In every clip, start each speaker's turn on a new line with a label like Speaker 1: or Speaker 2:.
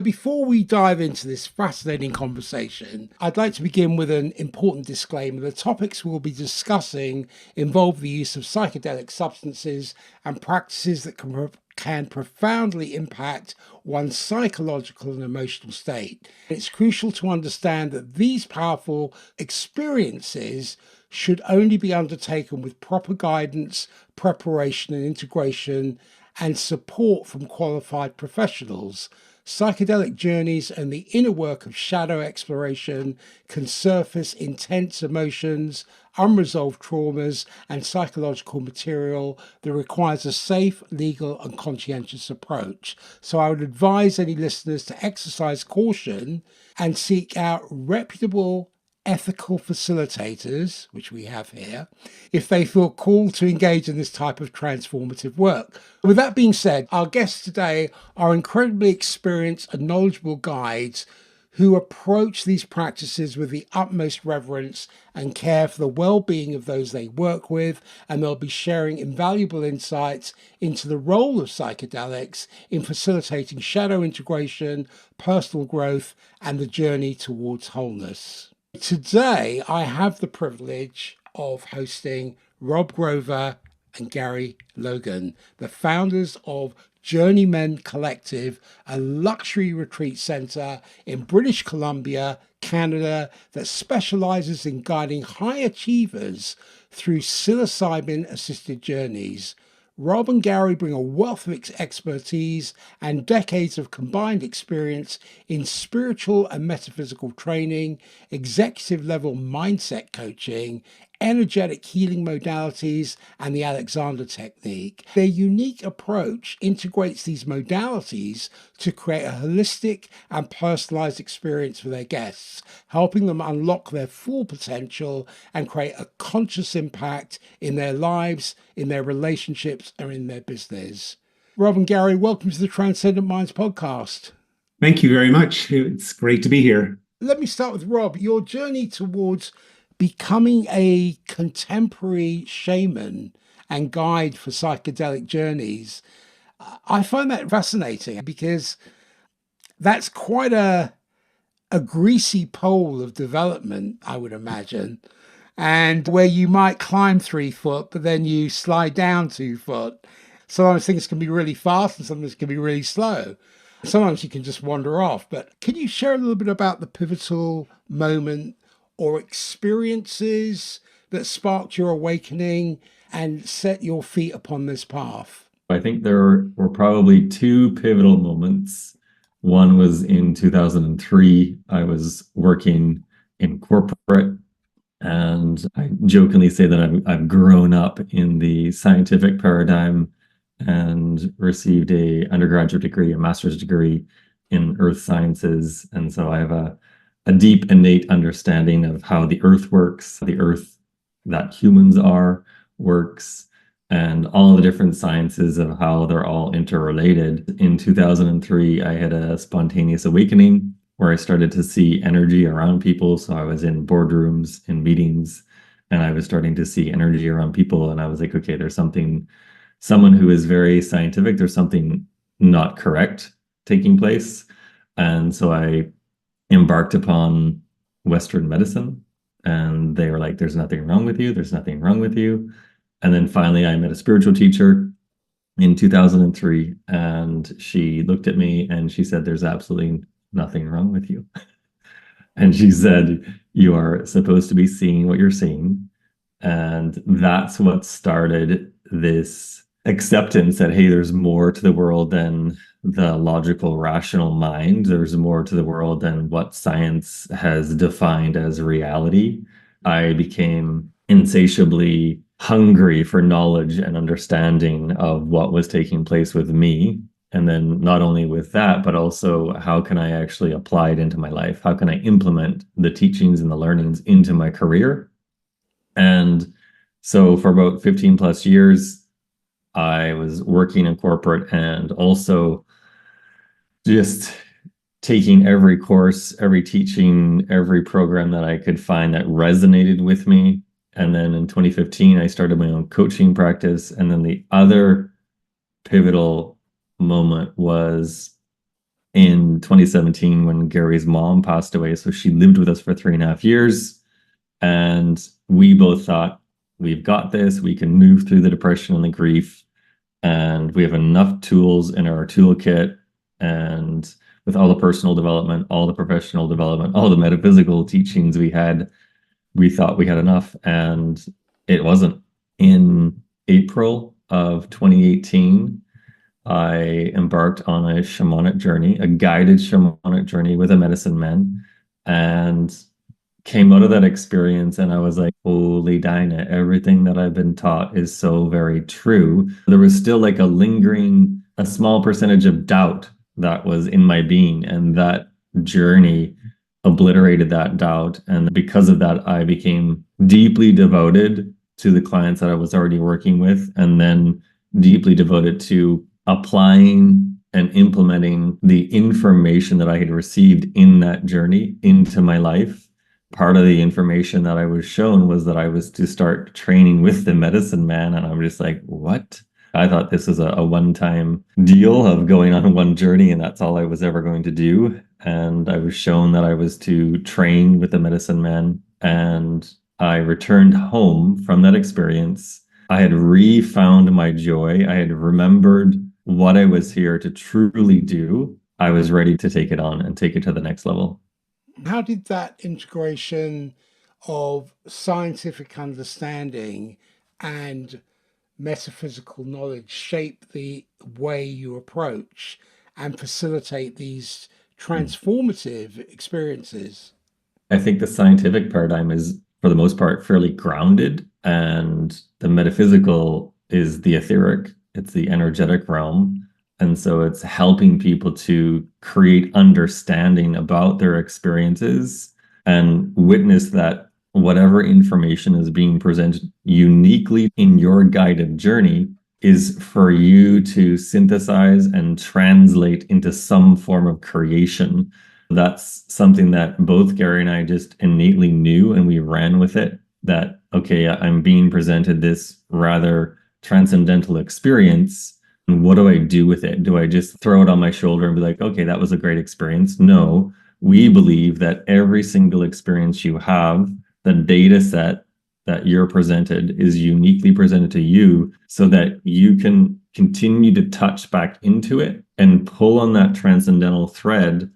Speaker 1: Before we dive into this fascinating conversation, I'd like to begin with an important disclaimer. The topics we'll be discussing involve the use of psychedelic substances and practices that can profoundly impact one's psychological and emotional state. It's crucial to understand that these powerful experiences should only be undertaken with proper guidance, preparation, and integration, and support from qualified professionals. Psychedelic journeys and the inner work of shadow exploration can surface intense emotions, unresolved traumas, and psychological material that requires a safe, legal, and conscientious approach. So I would advise any listeners to exercise caution and seek out reputable, ethical facilitators, which we have here, if they feel called to engage in this type of transformative work. With that being said, our guests today are incredibly experienced and knowledgeable guides who approach these practices with the utmost reverence and care for the well-being of those they work with, and they'll be sharing invaluable insights into the role of psychedelics in facilitating shadow integration, personal growth, and the journey towards wholeness. Today, I have the privilege of hosting Rob Grover and Gary Logan, the founders of Journeymen Collective, a luxury retreat center in British Columbia, Canada, that specializes in guiding high achievers through psilocybin-assisted journeys. Rob and Gary bring a wealth of expertise and decades of combined experience in spiritual and metaphysical training, executive level mindset coaching, energetic healing modalities, and the Alexander technique. Their unique approach integrates these modalities to create a holistic and personalized experience for their guests, helping them unlock their full potential and create a conscious impact in their lives, in their relationships, and in their business. Rob and Gary, welcome to the Transcendent Minds podcast.
Speaker 2: Thank you very much. It's great to be here.
Speaker 1: Let me start with Rob. Your journey towards becoming a contemporary shaman and guide for psychedelic journeys, I find that fascinating because that's quite a greasy pole of development, I would imagine, and where you might climb 3 foot, but then you slide down 2 foot. Sometimes things can be really fast and sometimes can be really slow. Sometimes you can just wander off. But can you share a little bit about the pivotal moment or experiences that sparked your awakening and set your feet upon this path?
Speaker 2: I think there were probably 2 pivotal moments. One was in 2003. I was working in corporate, and I jokingly say that I've grown up in the scientific paradigm and received a undergraduate degree, a master's degree in earth sciences. And so I have a deep innate understanding of how the earth works, the earth that humans are works, and all the different sciences of how they're all interrelated. In 2003, I had a spontaneous awakening where I started to see energy around people. So I was in boardrooms, in meetings, and I was starting to see energy around people. And I was like, okay, there's someone who is very scientific, there's something not correct taking place. And so I embarked upon Western medicine, and they were like, there's nothing wrong with you. There's nothing wrong with you. And then finally, I met a spiritual teacher in 2003, and she looked at me and she said, there's absolutely nothing wrong with you. And she said, you are supposed to be seeing what you're seeing. And that's what started this acceptance that, hey, there's more to the world than the logical, rational mind. There's more to the world than what science has defined as reality. I became insatiably hungry for knowledge and understanding of what was taking place with me. And then not only with that, but also how can I actually apply it into my life? How can I implement the teachings and the learnings into my career? And so for about 15 plus years, I was working in corporate and also just taking every course, every teaching, every program that I could find that resonated with me. And then in 2015, I started my own coaching practice. And then the other pivotal moment was in 2017 when Gary's mom passed away. So she lived with us for 3.5 years. And we both thought, we've got this, we can move through the depression and the grief, and we have enough tools in our toolkit. And with all the personal development, all the professional development, all the metaphysical teachings we had, we thought we had enough. And it wasn't. In April of 2018, I embarked on a shamanic journey, a guided shamanic journey with a medicine man, and came out of that experience and I was like, holy Dinah, everything that I've been taught is so very true. There was still like a lingering, a small percentage of doubt that was in my being, and that journey obliterated that doubt. And because of that, I became deeply devoted to the clients that I was already working with, and then deeply devoted to applying and implementing the information that I had received in that journey into my life. Part of the information that I was shown was that I was to start training with the medicine man. And I'm just like, what? I thought this was a one-time deal of going on one journey, and that's all I was ever going to do. And I was shown that I was to train with the medicine man. And I returned home from that experience. I had refound my joy. I had remembered what I was here to truly do. I was ready to take it on and take it to the next level.
Speaker 1: How did that integration of scientific understanding and metaphysical knowledge shape the way you approach and facilitate these transformative experiences?
Speaker 2: I think the scientific paradigm is, for the most part, fairly grounded, and the metaphysical is the etheric, it's the energetic realm. And so it's helping people to create understanding about their experiences and witness that whatever information is being presented uniquely in your guided journey is for you to synthesize and translate into some form of creation. That's something that both Gary and I just innately knew, and we ran with it. That, okay, I'm being presented this rather transcendental experience. And what do I do with it? Do I just throw it on my shoulder and be like, okay, that was a great experience? No, we believe that every single experience you have, the data set that you're presented is uniquely presented to you so that you can continue to touch back into it and pull on that transcendental thread,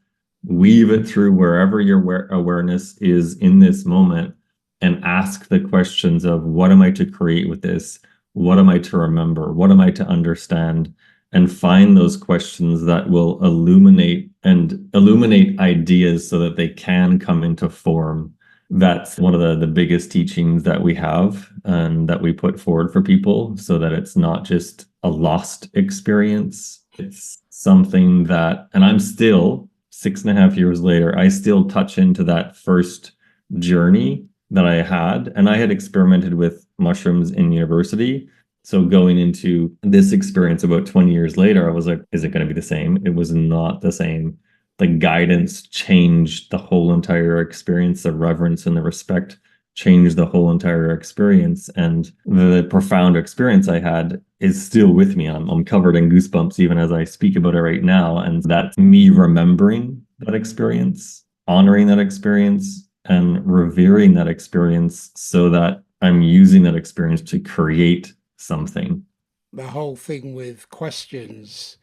Speaker 2: weave it through wherever your awareness is in this moment, and ask the questions of, what am I to create with this? What am I to remember? What am I to understand? And find those questions that will illuminate ideas so that they can come into form. That's one of the biggest teachings that we have and that we put forward for people, so that it's not just a lost experience. It's something that, and I'm still 6.5 years later, I still touch into that first journey that I had. And I had experimented with mushrooms in university. So going into this experience about 20 years later, I was like, is it going to be the same? It was not the same. The guidance changed the whole entire experience. The reverence and the respect changed the whole entire experience. And the profound experience I had is still with me. I'm covered in goosebumps even as I speak about it right now. And that's me remembering that experience, honoring that experience, and revering that experience so that I'm using that experience to create something.
Speaker 1: The whole thing with questions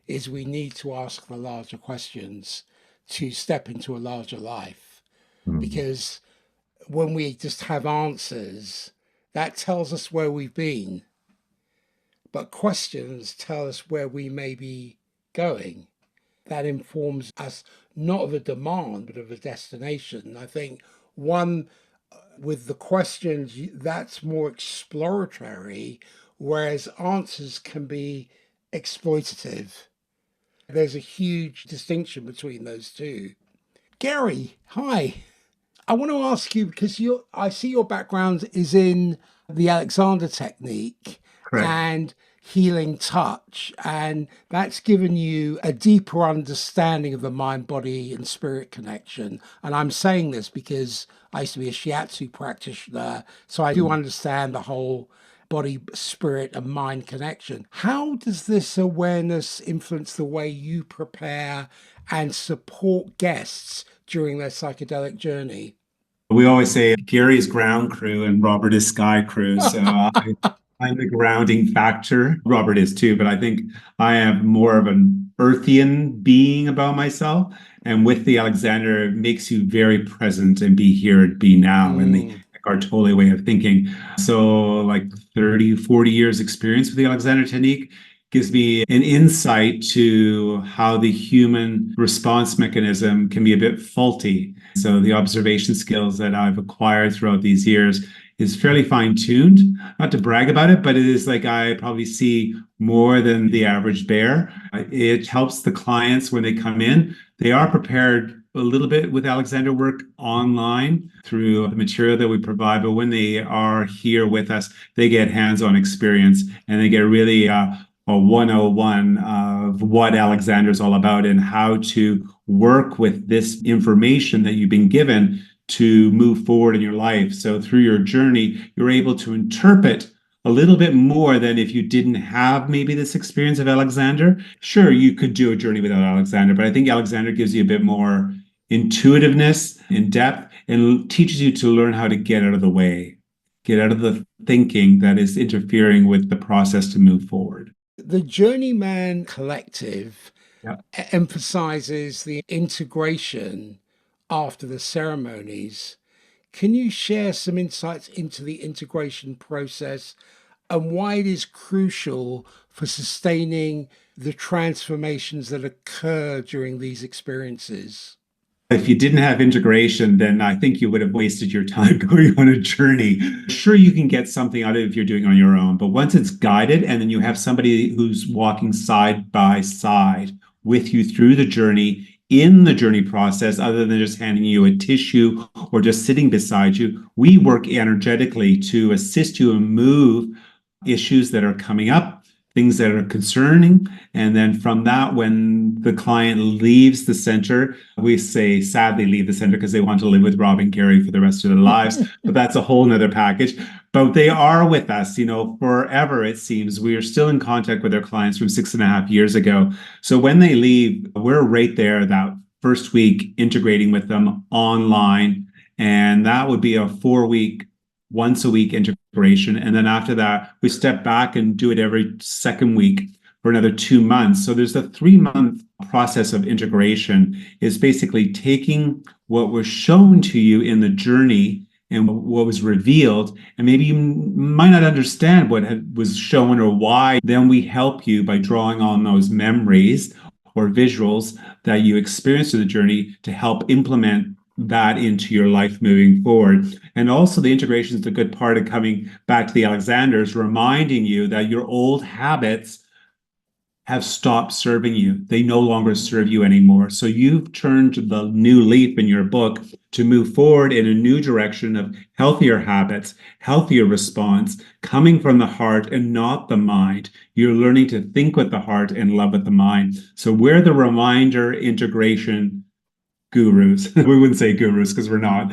Speaker 1: is we need to ask the larger questions to step into a larger life.
Speaker 2: Mm.
Speaker 1: Because when we just have answers, that tells us where we've been. But questions tell us where we may be going. That informs us not of a demand, but of a destination. I think one with the questions, that's more exploratory, whereas answers can be exploitative. There's a huge distinction between those two. Gary, hi. I want to ask you because I see your background is in the Alexander technique
Speaker 2: Correct.
Speaker 1: and healing touch, and that's given you a deeper understanding of the mind, body, and spirit connection. And I'm saying this because I used to be a shiatsu practitioner, so I do understand the whole body, spirit, and mind connection. How does this awareness influence the way you prepare and support guests during their psychedelic journey?
Speaker 3: We always say Gary is ground crew and Robert is sky crew. So I'm the grounding factor. Robert is too, but I think I have more of an earthian being about myself. And with the Alexander, it makes you very present and be here and be now in the Eckhart Tolle way of thinking. So like 30, 40 years experience with the Alexander technique gives me an insight to how the human response mechanism can be a bit faulty. So the observation skills that I've acquired throughout these years is fairly fine-tuned. Not to brag about it, but it is like I probably see more than the average bear. It helps the clients when they come in. They are prepared a little bit with Alexander work online through the material that we provide, but when they are here with us, they get hands-on experience and they get really a 101 of what Alexander is all about and how to work with this information that you've been given to move forward in your life. So through your journey, you're able to interpret a little bit more than if you didn't have maybe this experience of Alexander. Sure, you could do a journey without Alexander, but I think Alexander gives you a bit more intuitiveness in depth and teaches you to learn how to get out of the way, get out of the thinking that is interfering with the process to move forward.
Speaker 1: The Journeyman Collective
Speaker 3: Yeah.
Speaker 1: emphasizes the integration after the ceremonies. Can you share some insights into the integration process and why it is crucial for sustaining the transformations that occur during these experiences?
Speaker 3: If you didn't have integration, then I think you would have wasted your time going on a journey. Sure, you can get something out of it if you're doing it on your own, but once it's guided and then you have somebody who's walking side by side with you through the journey, in the journey process, other than just handing you a tissue or just sitting beside you, we work energetically to assist you and move issues that are coming up, things that are concerning. And then from that, when the client leaves the center, we say sadly leave the center because they want to live with Rob and Gary for the rest of their lives. But that's a whole nother package. But they are with us, forever, it seems. We are still in contact with our clients from 6.5 years ago. So when they leave, we're right there that first week integrating with them online. And that would be a 4-week, once a week integration. And then after that, we step back and do it every second week for another 2 months. So there's a 3-month process of integration is basically taking what was shown to you in the journey and what was revealed, and maybe you might not understand what was shown or why. Then we help you by drawing on those memories or visuals that you experienced in the journey to help implement that into your life moving forward. And also the integration is the good part of coming back to the Alexanders, reminding you that your old habits have stopped serving you. They no longer serve you anymore. So you've turned the new leaf in your book to move forward in a new direction of healthier habits, healthier response, coming from the heart and not the mind. You're learning to think with the heart and love with the mind. So we're the reminder integration gurus. We wouldn't say gurus because we're not,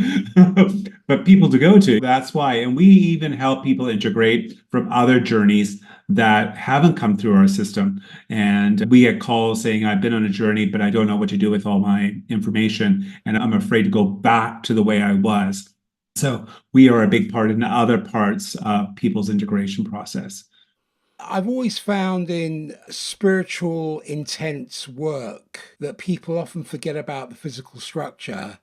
Speaker 3: but people to go to. That's why. And we even help people integrate from other journeys that haven't come through our system. And we get calls saying, I've been on a journey, but I don't know what to do with all my information. And I'm afraid to go back to the way I was. So we are a big part in other parts of people's integration process.
Speaker 1: I've always found in spiritual, intense work that people often forget about the physical structure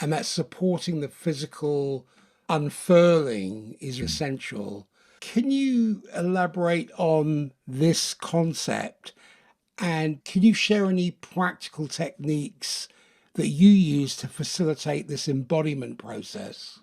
Speaker 1: and that supporting the physical unfurling is essential. Can you elaborate on this concept? And can you share any practical techniques that you use to facilitate this embodiment process?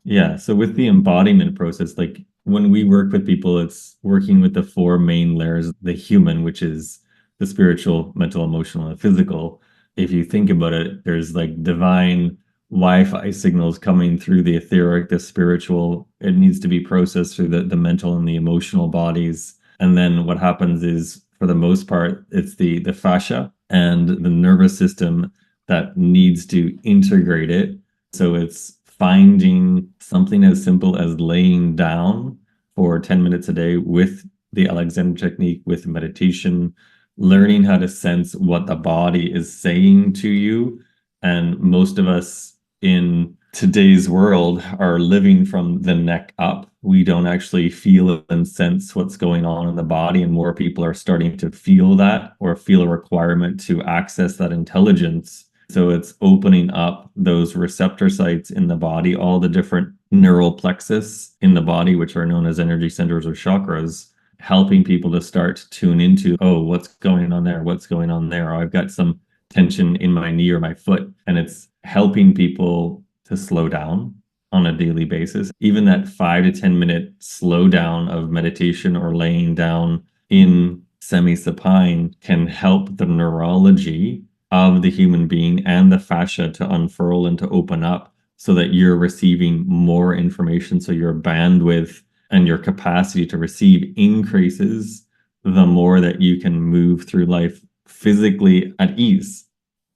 Speaker 2: Yeah, so with the embodiment process, like when we work with people, it's working with the 4 main layers, the human, which is the spiritual, mental, emotional, and physical. If you think about it, there's like divine Wi-Fi signals coming through the etheric, the spiritual. It needs to be processed through the mental and the emotional bodies. And then what happens is, for the most part, it's the fascia and the nervous system that needs to integrate it. So it's finding something as simple as laying down for 10 minutes a day with the Alexander technique, with meditation, learning how to sense what the body is saying to you. And most of us in today's world are living from the neck up. We don't actually feel and sense what's going on in the body, and more people are starting to feel that or feel a requirement to access that intelligence. So it's opening up those receptor sites in the body, all the different neural plexus in the body, which are known as energy centers or chakras, helping people to start to tune into, oh, what's going on there? What's going on there? Oh, I've got some tension in my knee or my foot. And it's helping people to slow down on a daily basis. Even that 5 to 10 minute slow down of meditation or laying down in semi-supine can help the neurology of the human being and the fascia to unfurl and to open up so that you're receiving more information. So your bandwidth and your capacity to receive increases the more that you can move through life physically at ease.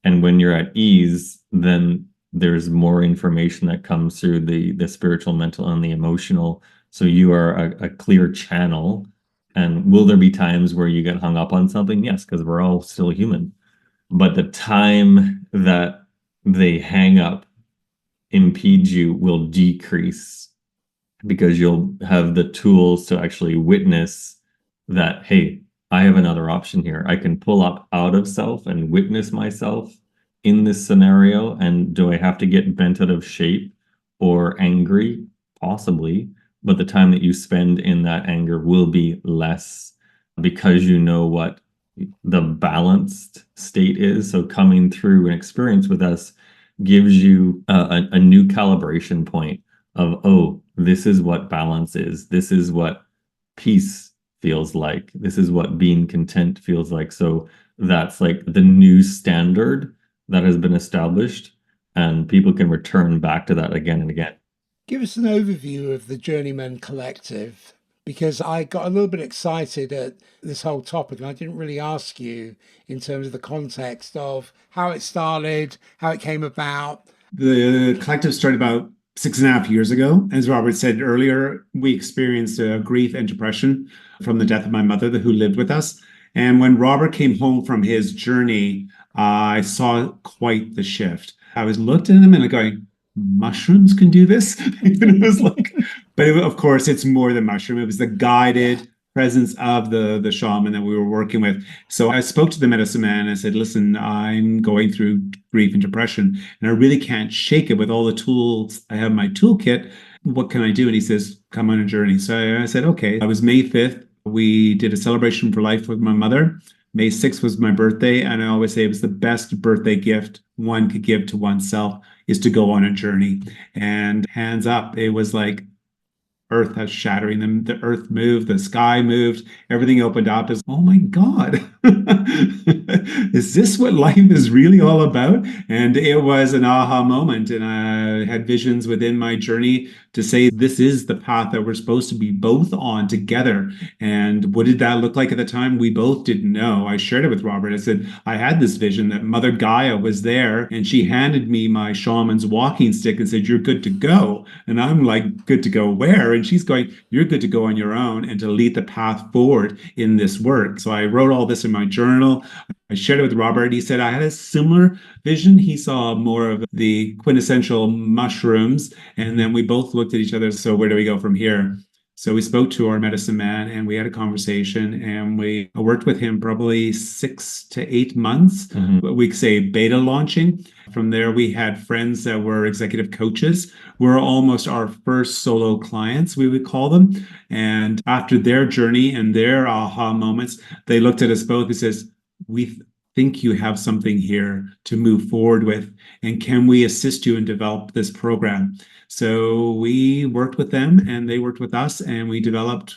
Speaker 2: And when you're at ease, then there's more information that comes through the spiritual, mental, and the emotional. So you are a clear channel. And will there be times where you get hung up on something? Yes, because we're all still human. But the time that they hang up impedes you will decrease, because you'll have the tools to actually witness that, hey, I have another option here. I can pull up out of self and witness myself in this scenario. And do I have to get bent out of shape or angry? Possibly. But the time that you spend in that anger will be less, because you know what the balanced state is. So coming through an experience with us gives you a new calibration point of, oh, this is what balance is. This is what peace feels like. This is what being content feels like. So that's like the new standard that has been established, and people can return back to that again and again.
Speaker 1: Give us an overview of the Journeymen Collective, because I got a little bit excited at this whole topic, and I didn't really ask you in terms of the context of how it started, how it came about.
Speaker 3: The collective started about 6.5 years ago. As Robert said earlier, we experienced grief and depression from the death of my mother, who lived with us. And when Robert came home from his journey, I saw quite the shift. I was looked at him and going, mushrooms can do this? It was like, but of course, it's more than mushroom. It was the guided presence of the shaman that we were working with. So I spoke to the medicine man and I said, listen, I'm going through grief and depression, and I really can't shake it with all the tools I have in my toolkit. What can I do? And he says, come on a journey. So I said, okay. It was May 5th. We did a celebration for life with my mother. May 6th was my birthday. And I always say it was the best birthday gift one could give to oneself, is to go on a journey. And hands up, it was like earth has shattering them. The earth moved, the sky moved, everything opened up. Is, oh my God, is this what life is really all about? And it was an aha moment. And I had visions within my journey to say, this is the path that we're supposed to be both on together. And what did that look like at the time? We both didn't know. I shared it with Robert. I said, I had this vision that Mother Gaia was there, and she handed me my shaman's walking stick and said, you're good to go. And I'm like, good to go where? And she's going, you're good to go on your own and to lead the path forward in this work. So I wrote all this in my journal. I shared it with Robert. He said I had a similar vision. He saw more of the quintessential mushrooms. And then we both looked at each other. So where do we go from here? So we spoke to our medicine man and we had a conversation, and we worked with him probably 6 to 8 months. We could say beta launching. From there, we had friends that were executive coaches. We're almost our first solo clients, we would call them. And after their journey and their aha moments, they looked at us both and says, we think you have something here to move forward with, and can we assist you and develop this program? So we worked with them and they worked with us, and we developed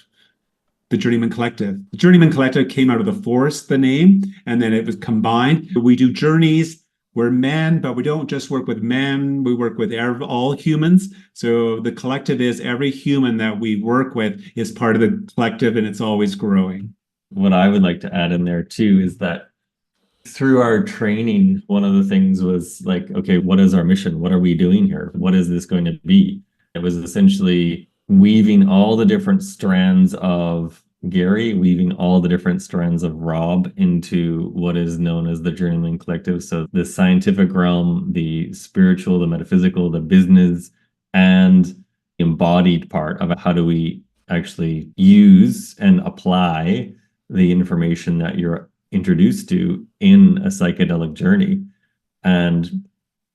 Speaker 3: the Journeymen Collective. The Journeymen Collective came out of the forest, the name, and then it was combined. We do journeys. We're men, but we don't just work with men. We work with all humans. So the collective is every human that we work with is part of the collective, and it's always growing.
Speaker 2: What I would like to add in there too is that through our training, one of the things was like, okay, what is our mission? What are we doing here? What is this going to be? It was essentially weaving all the different strands of Gary, weaving all the different strands of Rob into what is known as the Journeymen Collective. So the scientific realm, the spiritual, the metaphysical, the business, and the embodied part of how do we actually use and apply the information that you're introduced to in a psychedelic journey. And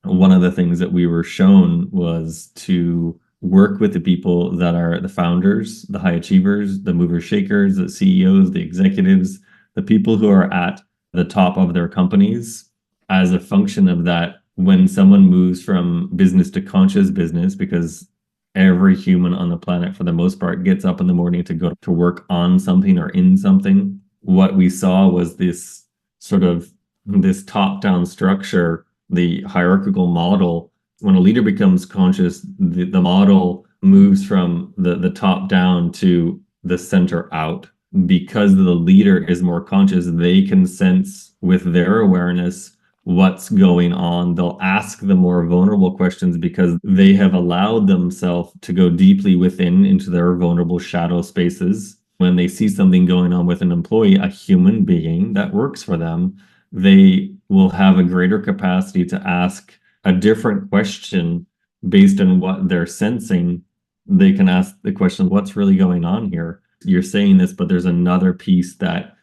Speaker 2: one of the things that we were shown was to work with the people that are the founders, the high achievers, the movers, shakers, the CEOs, the executives, the people who are at the top of their companies as a function of that. When someone moves from business to conscious business, because every human on the planet, for the most part, gets up in the morning to go to work on something or in something, what we saw was this sort of this top-down structure, the hierarchical model. When a leader becomes conscious, the model moves from the top down to the center out. Because the leader is more conscious, they can sense with their awareness what's going on. They'll ask the more vulnerable questions because they have allowed themselves to go deeply within into their vulnerable shadow spaces. When they see something going on with an employee, a human being that works for them, they will have a greater capacity to ask a different question based on what they're sensing. They can ask the question, what's really going on here? You're saying this, but there's another piece that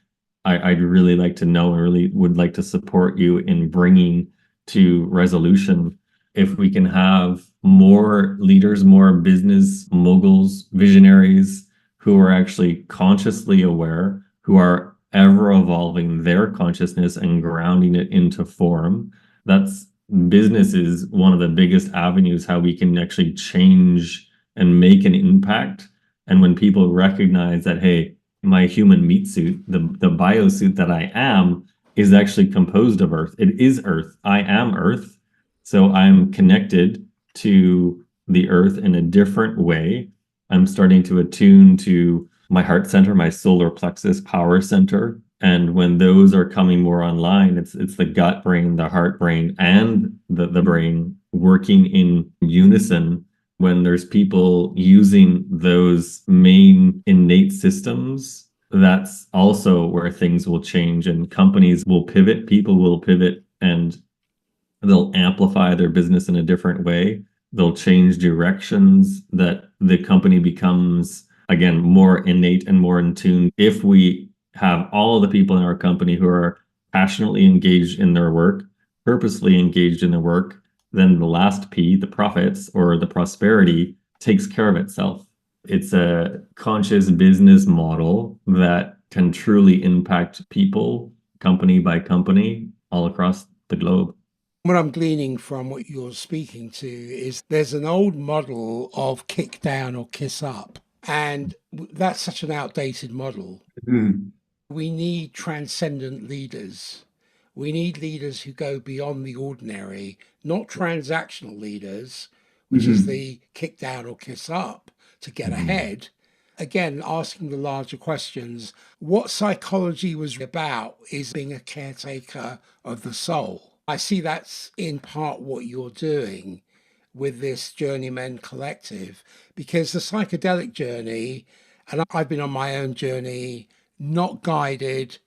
Speaker 2: I'd really like to know and really would like to support you in bringing to resolution. If we can have more leaders, more business moguls, visionaries who are actually consciously aware, who are ever evolving their consciousness and grounding it into form, that's business is one of the biggest avenues how we can actually change and make an impact. And when people recognize that, hey, my human meat suit, the biosuit that I am, is actually composed of earth. It is earth. I am earth. So I'm connected to the earth in a different way. I'm starting to attune to my heart center, my solar plexus power center. And when those are coming more online, it's the gut brain, the heart brain, and the brain working in unison. When there's people using those main innate systems, that's also where things will change and companies will pivot, people will pivot, and they'll amplify their business in a different way. They'll change directions, that the company becomes, again, more innate and more in tune. If we have all the people in our company who are passionately engaged in their work, purposely engaged in their work, then the last P, the profits or the prosperity, takes care of itself. It's a conscious business model that can truly impact people, company by company, all across the globe.
Speaker 1: What I'm gleaning from what you're speaking to is there's an old model of kick down or kiss up. And that's such an outdated model.
Speaker 3: Mm.
Speaker 1: We need transcendent leaders. We need leaders who go beyond the ordinary, not transactional leaders, which is the kick down or kiss up to get ahead. Again, asking the larger questions. What psychology was about is being a caretaker of the soul. I see that's in part what you're doing with this Journeymen Collective, because the psychedelic journey, and I've been on my own journey, not guided,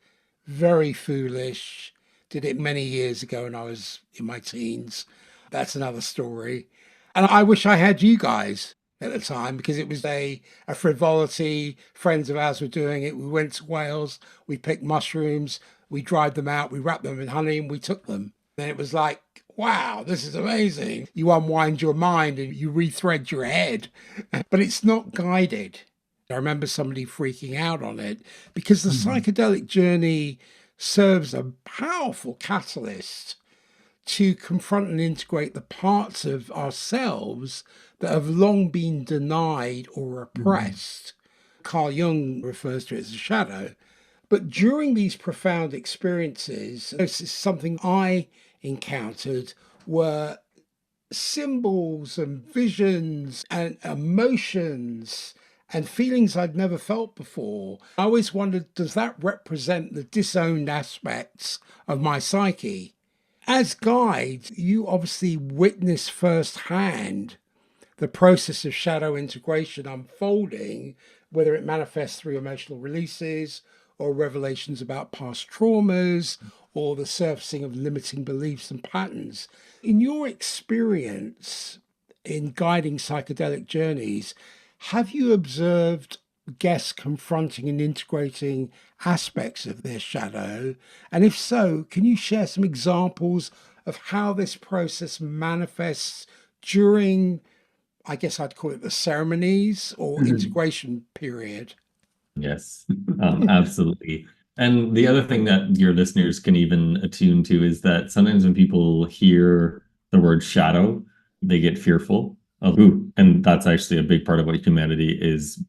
Speaker 1: very foolish, did it many years ago when I was in my teens. That's another story. And I wish I had you guys at the time, because it was a frivolity. Friends of ours were doing it. We went to Wales, we picked mushrooms, we dried them out, we wrapped them in honey, and we took them. And it was like, wow, this is amazing. You unwind your mind and you rethread your head, but it's not guided. I remember somebody freaking out on it because the psychedelic journey serves a powerful catalyst to confront and integrate the parts of ourselves that have long been denied or repressed. Carl Jung refers to it as a shadow. But during these profound experiences, this is something I encountered, were symbols and visions and emotions and feelings I'd never felt before. I always wondered, does that represent the disowned aspects of my psyche? As guides, you obviously witness firsthand the process of shadow integration unfolding, whether it manifests through emotional releases or revelations about past traumas or the surfacing of limiting beliefs and patterns. In your experience in guiding psychedelic journeys, have you observed guests confronting and integrating aspects of their shadow? And if so, can you share some examples of how this process manifests during, I guess I'd call it the ceremonies or integration period?
Speaker 2: Yes, absolutely. And the other thing that your listeners can even attune to is that sometimes when people hear the word shadow, they get fearful of, ooh, and that's actually a big part of what humanity is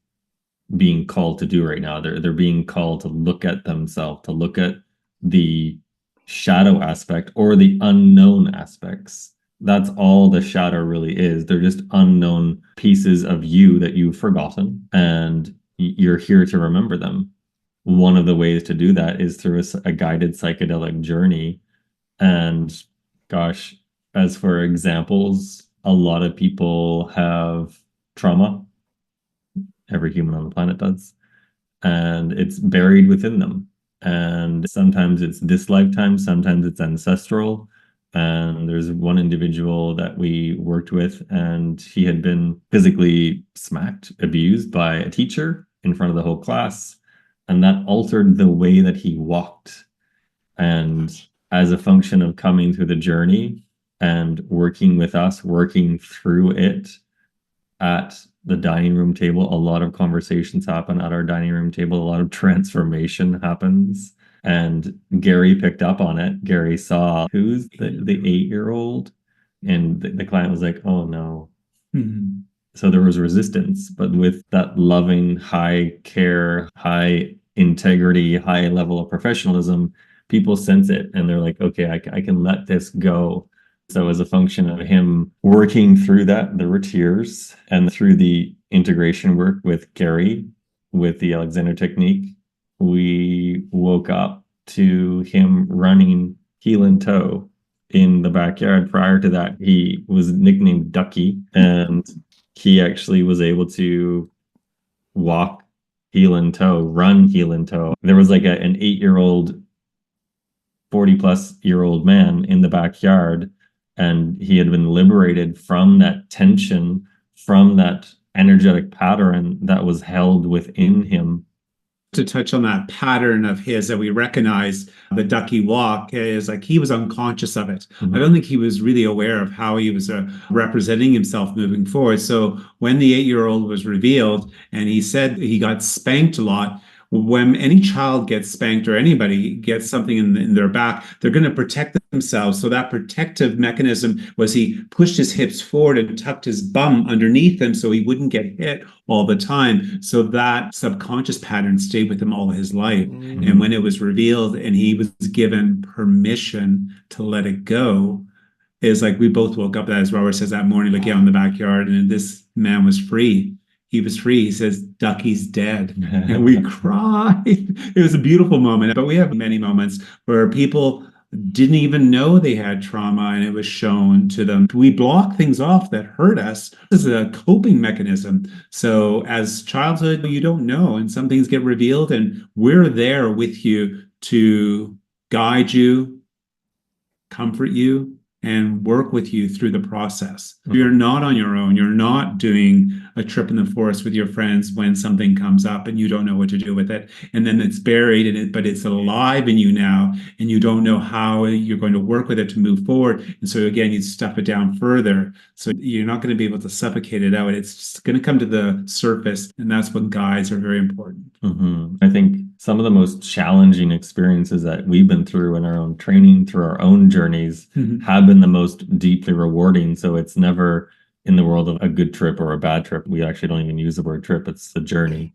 Speaker 2: being called to do right now. They're being called to look at themselves, to look at the shadow aspect or the unknown aspects. That's all the shadow really is. They're just unknown pieces of you that you've forgotten, and you're here to remember them. One of the ways to do that is through a guided psychedelic journey. And gosh, as for examples, a lot of people have trauma. Every human on the planet does. And it's buried within them. And sometimes it's this lifetime, sometimes it's ancestral. And there's one individual that we worked with, and he had been physically smacked, abused by a teacher in front of the whole class. And that altered the way that he walked. And as a function of coming through the journey and working with us, working through it at the dining room table, a lot of conversations happen at our dining room table. A lot of transformation happens. And Gary picked up on it. Gary saw who's the 8-year-old. And the client was like, oh no. So there was resistance, but with that loving, high care, high integrity, high level of professionalism, people sense it and they're like, okay, I can let this go. So as a function of him working through that, there were tears. And through the integration work with Gary, with the Alexander technique, we woke up to him running heel and toe in the backyard. Prior to that, he was nicknamed Ducky, and he actually was able to walk heel and toe, run heel and toe. There was like an 8-year-old, 40-plus-year-old man in the backyard, and he had been liberated from that tension, from that energetic pattern that was held within him.
Speaker 3: To touch on that pattern of his that we recognize, the ducky walk, is like he was unconscious of it. I don't think he was really aware of how he was representing himself moving forward. So when the 8-year-old was revealed and he said he got spanked a lot, when any child gets spanked or anybody gets something in their back, they're going to protect themselves. So that protective mechanism was he pushed his hips forward and tucked his bum underneath him so he wouldn't get hit all the time. So that subconscious pattern stayed with him all his life. And when it was revealed and he was given permission to let it go, it's like we both woke up, as Robert says, that morning, like, yeah, in the backyard, and this man was free. He was free. He says, Ducky's dead. And we cried. It was a beautiful moment. But we have many moments where people didn't even know they had trauma and it was shown to them. We block things off that hurt us. This is a coping mechanism. So as childhood, you don't know, and some things get revealed, and we're there with you to guide you, comfort you, and work with you through the process. You're not on your own. You're not doing a trip in the forest with your friends when something comes up and you don't know what to do with it. And then it's buried in it, but it's alive in you now, and you don't know how you're going to work with it to move forward. And so again, you stuff it down further. So you're not going to be able to suffocate it out. It's just going to come to the surface. And that's when guides are very important.
Speaker 2: I think some of the most challenging experiences that we've been through in our own training, through our own journeys, have been the most deeply rewarding. So it's never in the world of a good trip or a bad trip. We actually don't even use the word trip. It's the journey.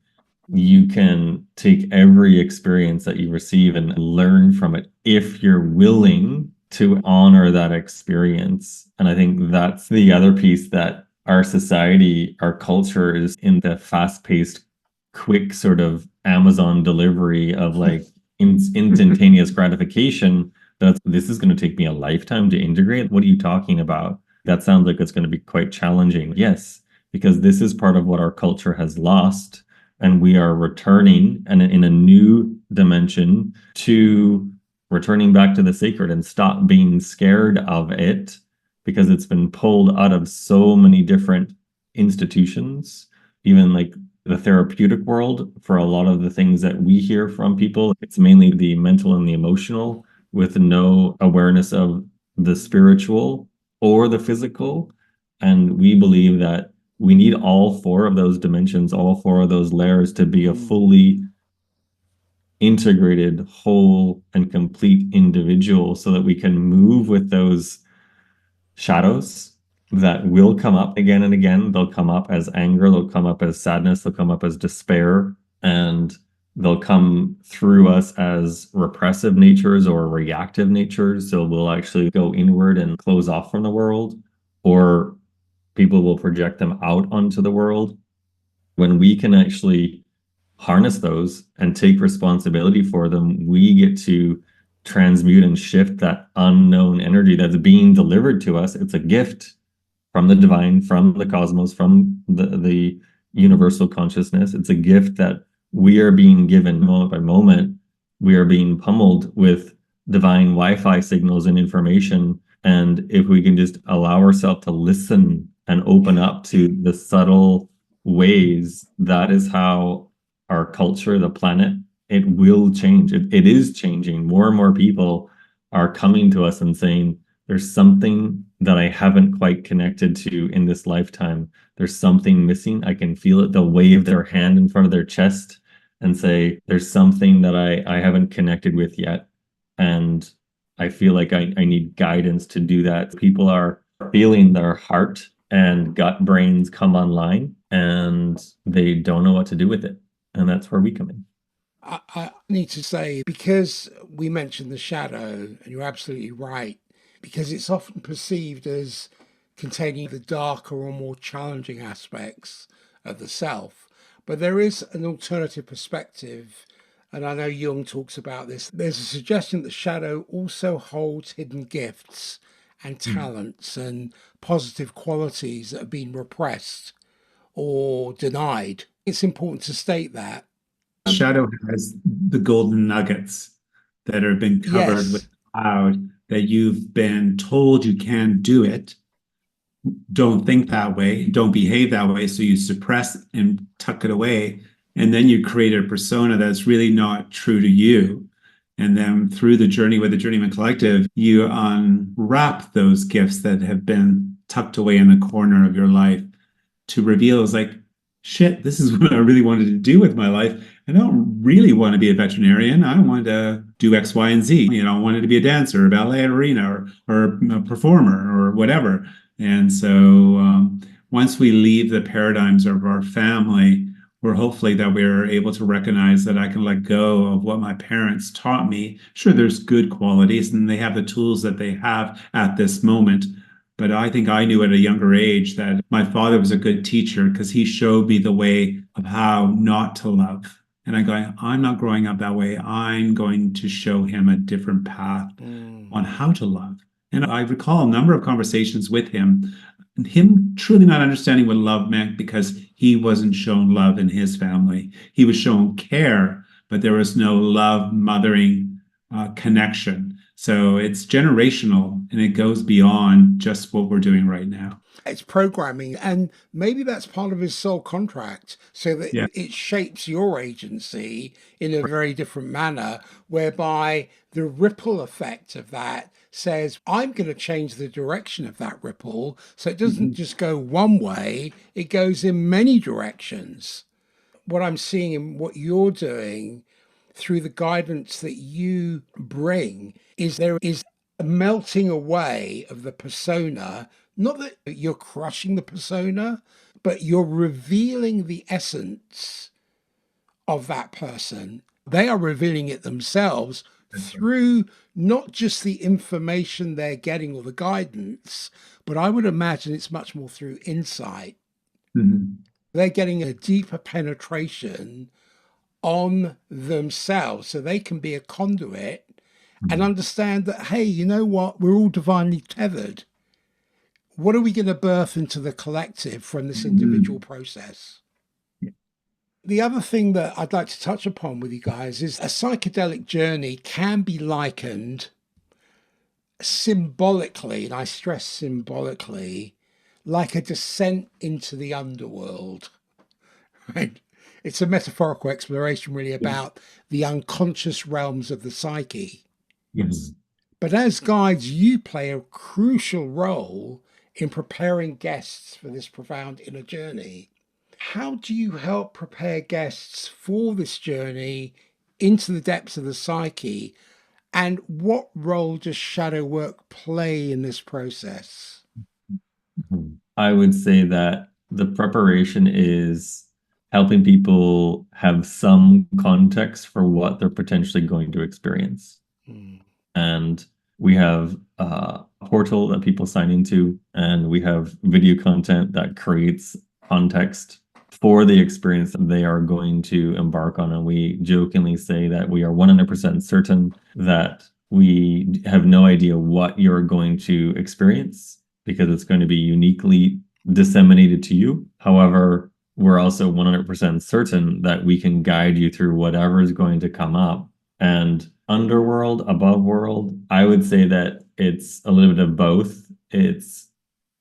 Speaker 2: You can take every experience that you receive and learn from it if you're willing to honor that experience. And I think that's the other piece, that our society, our culture is in the fast-paced, quick sort of Amazon delivery of like instantaneous gratification. This is going to take me a lifetime to integrate. What are you talking about? That sounds like it's going to be quite challenging. Yes, because this is part of what our culture has lost. And we are returning and in a new dimension to returning back to the sacred and stop being scared of it, because it's been pulled out of so many different institutions, even like the therapeutic world. For a lot of the things that we hear from people, it's mainly the mental and the emotional, with no awareness of the spiritual or the physical. And we believe that we need all four of those dimensions, all four of those layers to be a fully integrated, whole, and complete individual, so that we can move with those shadows that will come up again and again. They'll come up as anger, they'll come up as sadness, they'll come up as despair, and they'll come through us as repressive natures or reactive natures. So we'll actually go inward and close off from the world, or people will project them out onto the world. When we can actually harness those and take responsibility for them, we get to transmute and shift that unknown energy that's being delivered to us. It's a gift from the divine, from the cosmos, from the universal consciousness. It's a gift that we are being given moment by moment. We are being pummeled with divine Wi-Fi signals and information. And if we can just allow ourselves to listen and open up to the subtle ways, that is how our culture, the planet, it will change. It is changing. More and more people are coming to us and saying, there's something that I haven't quite connected to in this lifetime. There's something missing. I can feel it. They'll wave their hand in front of their chest and say, there's something that I haven't connected with yet. And I feel like I need guidance to do that. People are feeling their heart and gut brains come online, and they don't know what to do with it. And that's where we come in.
Speaker 1: I need to say, because we mentioned the shadow, and you're absolutely right, because it's often perceived as containing the darker or more challenging aspects of the self. But there is an alternative perspective, and I know Jung talks about this. There's a suggestion that shadow also holds hidden gifts and talents and positive qualities that have been repressed or denied. It's important to state that.
Speaker 3: Shadow has the golden nuggets that have been covered with cloud, that you've been told you can do it. Don't think that way, don't behave that way. So you suppress and tuck it away. And then you create a persona that's really not true to you. And then through the journey with the Journeymen Collective, you unwrap those gifts that have been tucked away in the corner of your life to reveal, is like, shit, this is what I really wanted to do with my life. I don't really want to be a veterinarian. I want to do X, Y, and Z. You know, I wanted to be a dancer, a ballerina, or a performer, or whatever. And so once we leave the paradigms of our family, we're hopefully that we're able to recognize that I can let go of what my parents taught me. Sure, there's good qualities and they have the tools that they have at this moment. But I think I knew at a younger age that my father was a good teacher, because he showed me the way of how not to love. And I go, I'm not growing up that way. I'm going to show him a different path on how to love. And I recall a number of conversations with him truly not understanding what love meant, because he wasn't shown love in his family. He was shown care, but there was no love, mothering connection. So it's generational, and it goes beyond just what we're doing right now.
Speaker 1: It's programming, and maybe that's part of his soul contract, so that it shapes your agency in a very different manner, whereby the ripple effect of that says, I'm going to change the direction of that ripple, so it doesn't just go one way, it goes in many directions. What I'm seeing in what you're doing through the guidance that you bring is there is a melting away of the persona. Not that you're crushing the persona, but you're revealing the essence of that person. They are revealing it themselves through not just the information they're getting or the guidance, but I would imagine it's much more through insight. They're getting a deeper penetration on themselves so they can be a conduit and understand that, hey, you know what? We're all divinely tethered. What are we going to birth into the collective from this individual process? The other thing that I'd like to touch upon with you guys is a psychedelic journey can be likened symbolically, and I stress symbolically, like a descent into the underworld, right? It's a metaphorical exploration really about the unconscious realms of the psyche.
Speaker 2: Yes.
Speaker 1: But as guides, you play a crucial role in preparing guests for this profound inner journey. How do you help prepare guests for this journey into the depths of the psyche? And what role does shadow work play in this process?
Speaker 2: I would say that the preparation is helping people have some context for what they're potentially going to experience. And we have a portal that people sign into, and we have video content that creates context for the experience that they are going to embark on. And we jokingly say that we are 100% certain that we have no idea what you're going to experience because it's going to be uniquely disseminated to you. However, we're also 100% certain that we can guide you through whatever is going to come up. And underworld, above world, I would say that it's a little bit of both. It's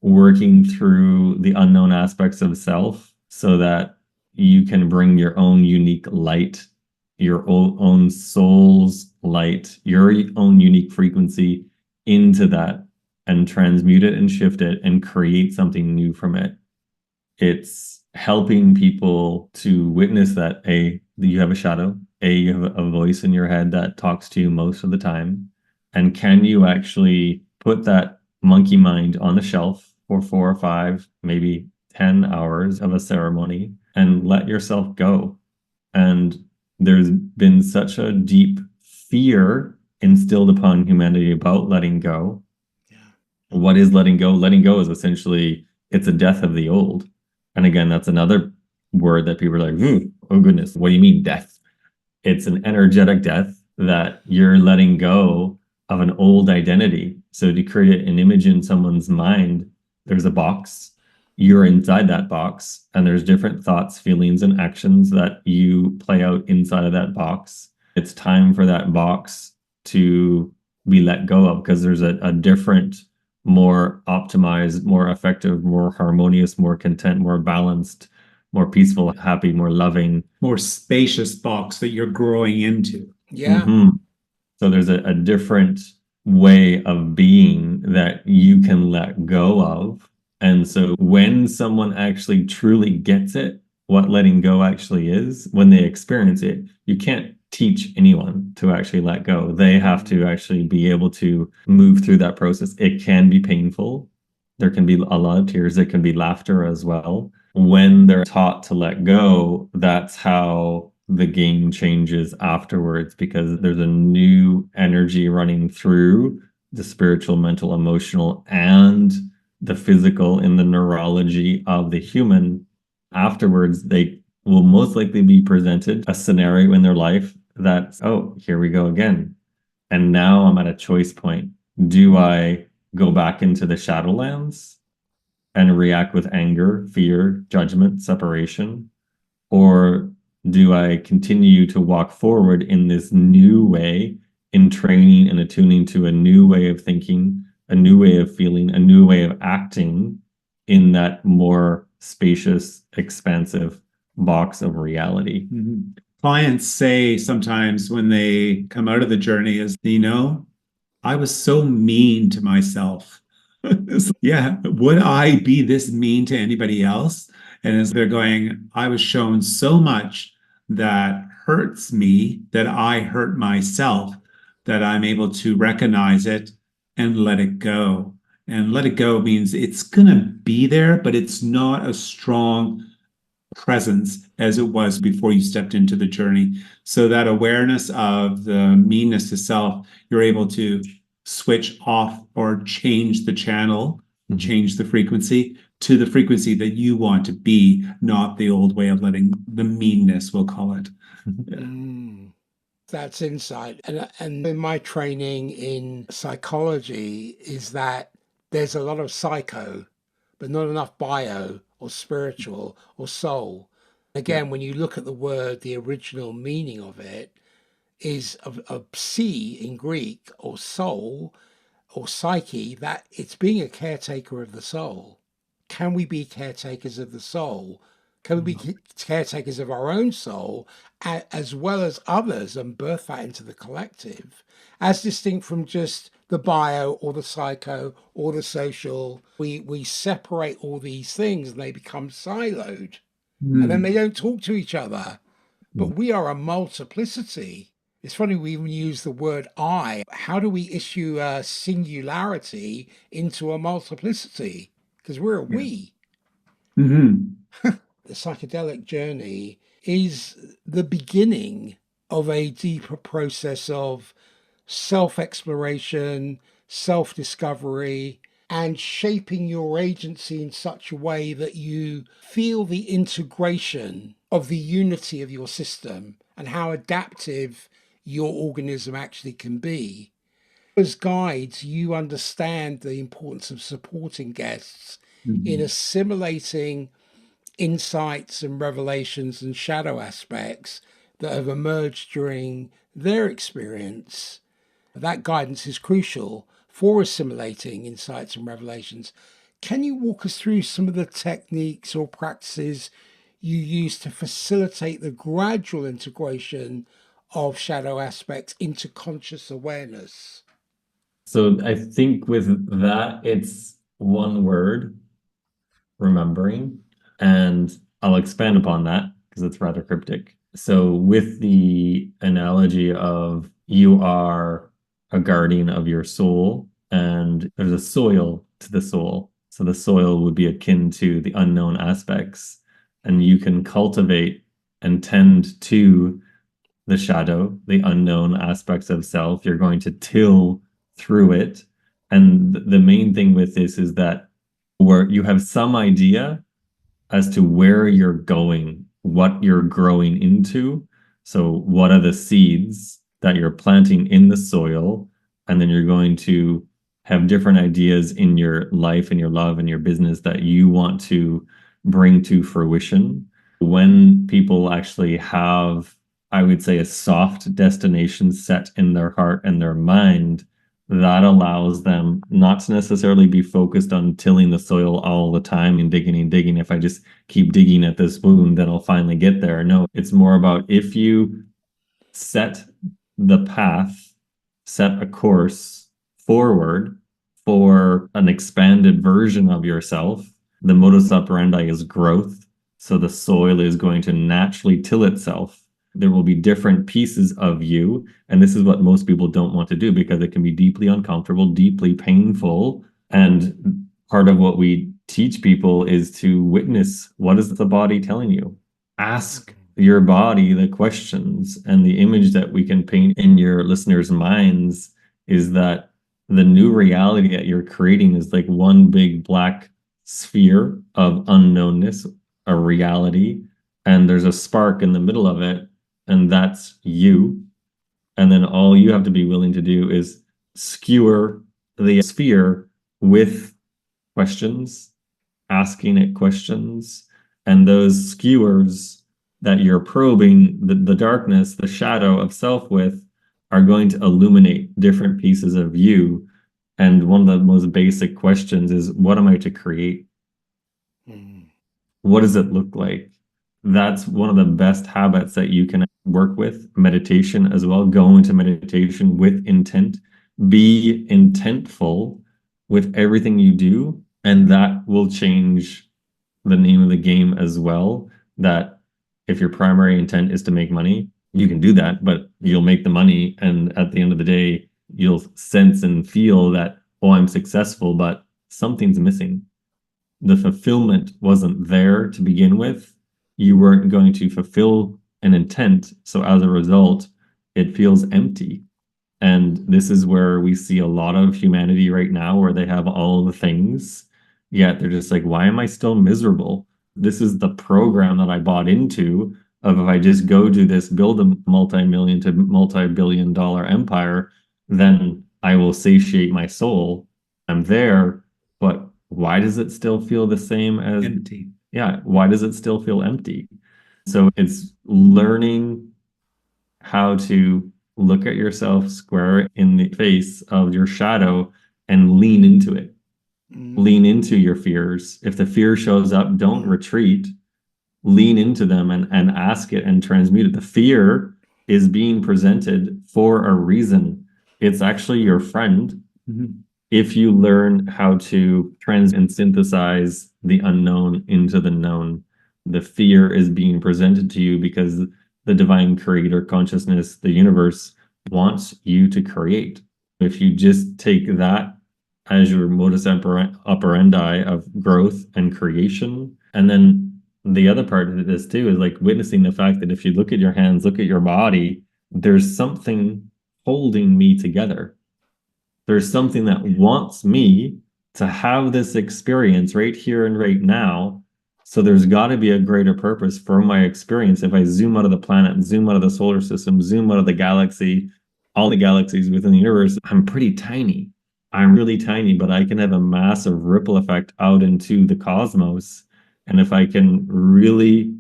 Speaker 2: working through the unknown aspects of self so that you can bring your own unique light, your own soul's light, your own unique frequency into that and transmute it and shift it and create something new from it. It's helping people to witness that you have a shadow, you have a voice in your head that talks to you most of the time. And can you actually put that monkey mind on the shelf for 4 or 5, maybe 10 hours of a ceremony and let yourself go? And there's been such a deep fear instilled upon humanity about letting go. Yeah. What is letting go? Letting go is essentially, it's a death of the old. And again, that's another word that people are like, oh goodness, what do you mean death? It's an energetic death that you're letting go of an old identity. So to create an image in someone's mind, there's a box, you're inside that box, and there's different thoughts, feelings, and actions that you play out inside of that box. It's time for that box to be let go of because there's a different, more optimized, more effective, more harmonious, more content, more balanced, more peaceful, happy, more loving,
Speaker 3: more spacious box that you're growing into.
Speaker 1: Yeah.
Speaker 2: So there's a different way of being that you can let go of. And so when someone actually truly gets it, what letting go actually is, when they experience it, you can't teach anyone to actually let go. They have to actually be able to move through that process. It can be painful. There can be a lot of tears. It can be laughter as well. When they're taught to let go, that's how the game changes afterwards, because there's a new energy running through the spiritual, mental, emotional, and the physical in the neurology of the human. Afterwards, they will most likely be presented a scenario in their life that's, oh, here we go again. And now I'm at a choice point. Do I go back into the shadowlands and react with anger, fear, judgment, separation? Or do I continue to walk forward in this new way, in training and attuning to a new way of thinking, a new way of feeling, a new way of acting in that more spacious, expansive box of reality?
Speaker 3: Mm-hmm. Clients say sometimes when they come out of the journey is, I was so mean to myself. Yeah, would I be this mean to anybody else? And as they're going, I was shown so much that hurts me, that I hurt myself, that I'm able to recognize it and let it go. And let it go means it's going to be there, but it's not a strong presence as it was before you stepped into the journey. So that awareness of the meanness to self, you're able to switch off or change the channel, change the frequency to the frequency that you want to be, not the old way of letting the meanness, we'll call it.
Speaker 1: That's insight. And in my training in psychology is that there's a lot of psycho, but not enough bio or spiritual or soul. Again, when you look at the word, the original meaning of it is of psi in Greek, or soul or psyche, that it's being a caretaker of the soul. Can we be caretakers of the soul? Can we be caretakers of our own soul as well as others, and birth that into the collective, as distinct from just the bio or the psycho or the social? We separate all these things and they become siloed, and then they don't talk to each other. But we are a multiplicity. It's funny we even use the word I. How do we issue a singularity into a multiplicity? Because we're a we. The psychedelic journey is the beginning of a deeper process of self-exploration, self-discovery, and shaping your agency in such a way that you feel the integration of the unity of your system and how adaptive your organism actually can be. As guides, you understand the importance of supporting guests in assimilating insights and revelations and shadow aspects that have emerged during their experience. That guidance is crucial for assimilating insights and revelations. Can you walk us through some of the techniques or practices you use to facilitate the gradual integration of shadow aspects into conscious awareness?
Speaker 2: So I think with that, it's one word, remembering. And I'll expand upon that because it's rather cryptic. So with the analogy of you are a guardian of your soul, and there's a soil to the soul. So the soil would be akin to the unknown aspects, and you can cultivate and tend to the shadow, the unknown aspects of self. You're going to till through it. And the main thing with this is that where you have some idea as to where you're going, what you're growing into. So what are the seeds that you're planting in the soil? And then you're going to have different ideas in your life and your love and your business that you want to bring to fruition. When people actually have, I would say, a soft destination set in their heart and their mind, that allows them not to necessarily be focused on tilling the soil all the time and digging and digging. If I just keep digging at this wound, then I'll finally get there. No, it's more about if you set the path, set a course forward for an expanded version of yourself. The modus operandi is growth. So the soil is going to naturally till itself. There will be different pieces of you. And this is what most people don't want to do because it can be deeply uncomfortable, deeply painful. And part of what we teach people is to witness, what is the body telling you? Ask your body the questions. And the image that we can paint in your listeners' minds is that the new reality that you're creating is like one big black sphere of unknownness, a reality. And there's a spark in the middle of it. And that's you. And then all you have to be willing to do is skewer the sphere with questions, asking it questions. And those skewers that you're probing the darkness, the shadow of self with, are going to illuminate different pieces of you. And one of the most basic questions is, what am I to create? What does it look like? That's one of the best habits that you can work with. Meditation as well. Go into meditation with intent. Be intentful with everything you do. And that will change the name of the game as well. That if your primary intent is to make money, you can do that, but you'll make the money. And at the end of the day, you'll sense and feel that, oh, I'm successful, but something's missing. The fulfillment wasn't there to begin with. You weren't going to fulfill an intent. So as a result, it feels empty. And this is where we see a lot of humanity right now, where they have all the things, yet they're just like, why am I still miserable? This is the program that I bought into of, if I just go do this, build a multi-million to multi-billion-dollar empire, then I will satiate my soul. I'm there, but why does it still feel the same as
Speaker 3: Empty.
Speaker 2: Yeah, why does it still feel empty? So it's learning how to look at yourself square in the face of your shadow and lean into it. Lean into your fears. If the fear shows up, don't retreat. Lean into them and ask it and transmute it. The fear is being presented for a reason. It's actually your friend. If you learn how to and synthesize the unknown into the known, the fear is being presented to you because the divine creator consciousness, the universe, wants you to create. If you just take that as your modus operandi of growth and creation, and then the other part of this too is like witnessing the fact that if you look at your hands, look at your body, there's something holding me together. There's something that wants me to have this experience right here and right now. So there's got to be a greater purpose for my experience. If I zoom out of the planet, zoom out of the solar system, zoom out of the galaxy, all the galaxies within the universe, I'm pretty tiny. I'm really tiny, but I can have a massive ripple effect out into the cosmos. And if I can really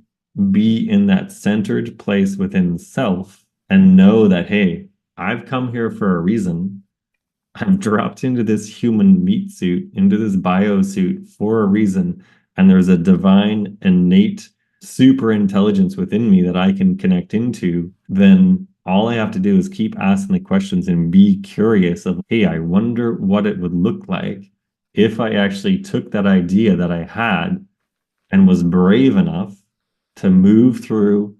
Speaker 2: be in that centered place within self and know that, hey, I've come here for a reason. I've dropped into this human meat suit, into this bio suit for a reason. And there's a divine, innate, super intelligence within me that I can connect into. Then all I have to do is keep asking the questions and be curious of, hey, I wonder what it would look like if I actually took that idea that I had and was brave enough to move through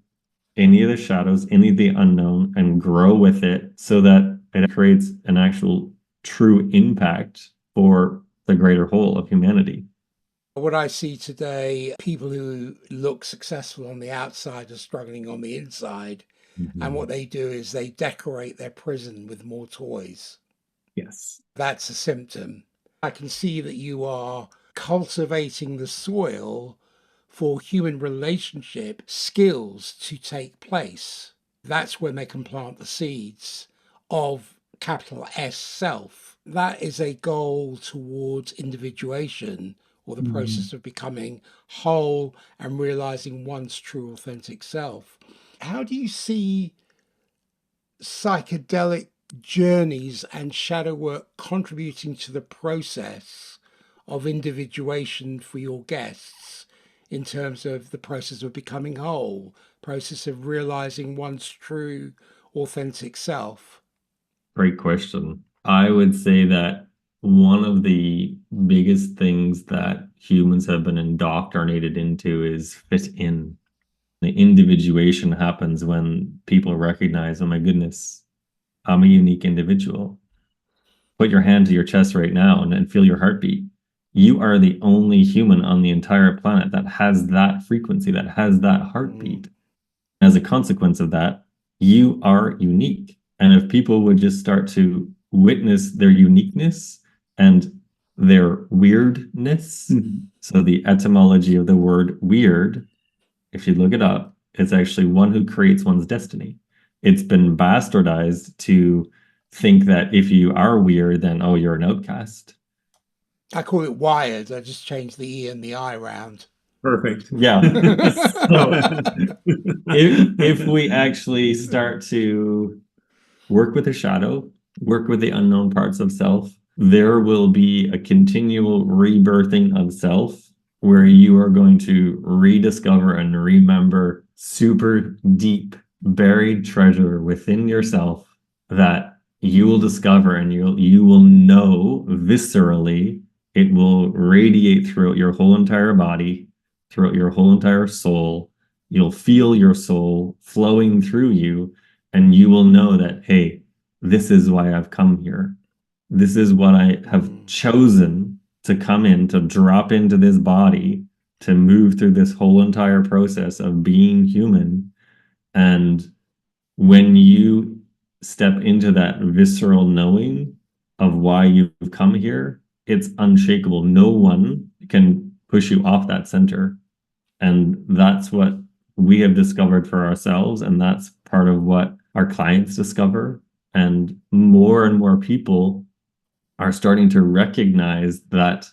Speaker 2: any of the shadows, any of the unknown, and grow with it so that it creates an actual true impact for the greater whole of humanity.
Speaker 1: What I see today, people who look successful on the outside are struggling on the inside. And what they do is they decorate their prison with more toys.
Speaker 3: Yes.
Speaker 1: That's a symptom. I can see that you are cultivating the soil for human relationship skills to take place. That's when they can plant the seeds of capital S self. That is a goal towards individuation, or the process of becoming whole and realizing one's true authentic self. How do you see psychedelic journeys and shadow work contributing to the process of individuation for your guests in terms of the process of becoming whole, process of realizing one's true authentic self?
Speaker 2: Great question. I would say that one of the biggest things that humans have been indoctrinated into is fit in. The individuation happens when people recognize, oh my goodness, I'm a unique individual. Put your hand to your chest right now and feel your heartbeat. You are the only human on the entire planet that has that frequency, that has that heartbeat. As a consequence of that, you are unique. And if people would just start to witness their uniqueness and their weirdness, so the etymology of the word weird, if you look it up, it's actually one who creates one's destiny. It's been bastardized to think that if you are weird, then, oh, you're an outcast.
Speaker 1: I call it wired. I just changed the E and the I round.
Speaker 3: Perfect.
Speaker 2: Yeah. So if we actually start to work with the shadow, work with the unknown parts of self, there will be a continual rebirthing of self where you are going to rediscover and remember super deep buried treasure within yourself that you will discover, and you will know viscerally. It will radiate throughout your whole entire body, throughout your whole entire soul. You'll feel your soul flowing through you, and you will know that, hey, this is why I've come here. This is what I have chosen to come in, to drop into this body, to move through this whole entire process of being human. And when you step into that visceral knowing of why you've come here, it's unshakable. No one can push you off that center. And that's what we have discovered for ourselves. And that's part of what our clients discover. And more people are starting to recognize that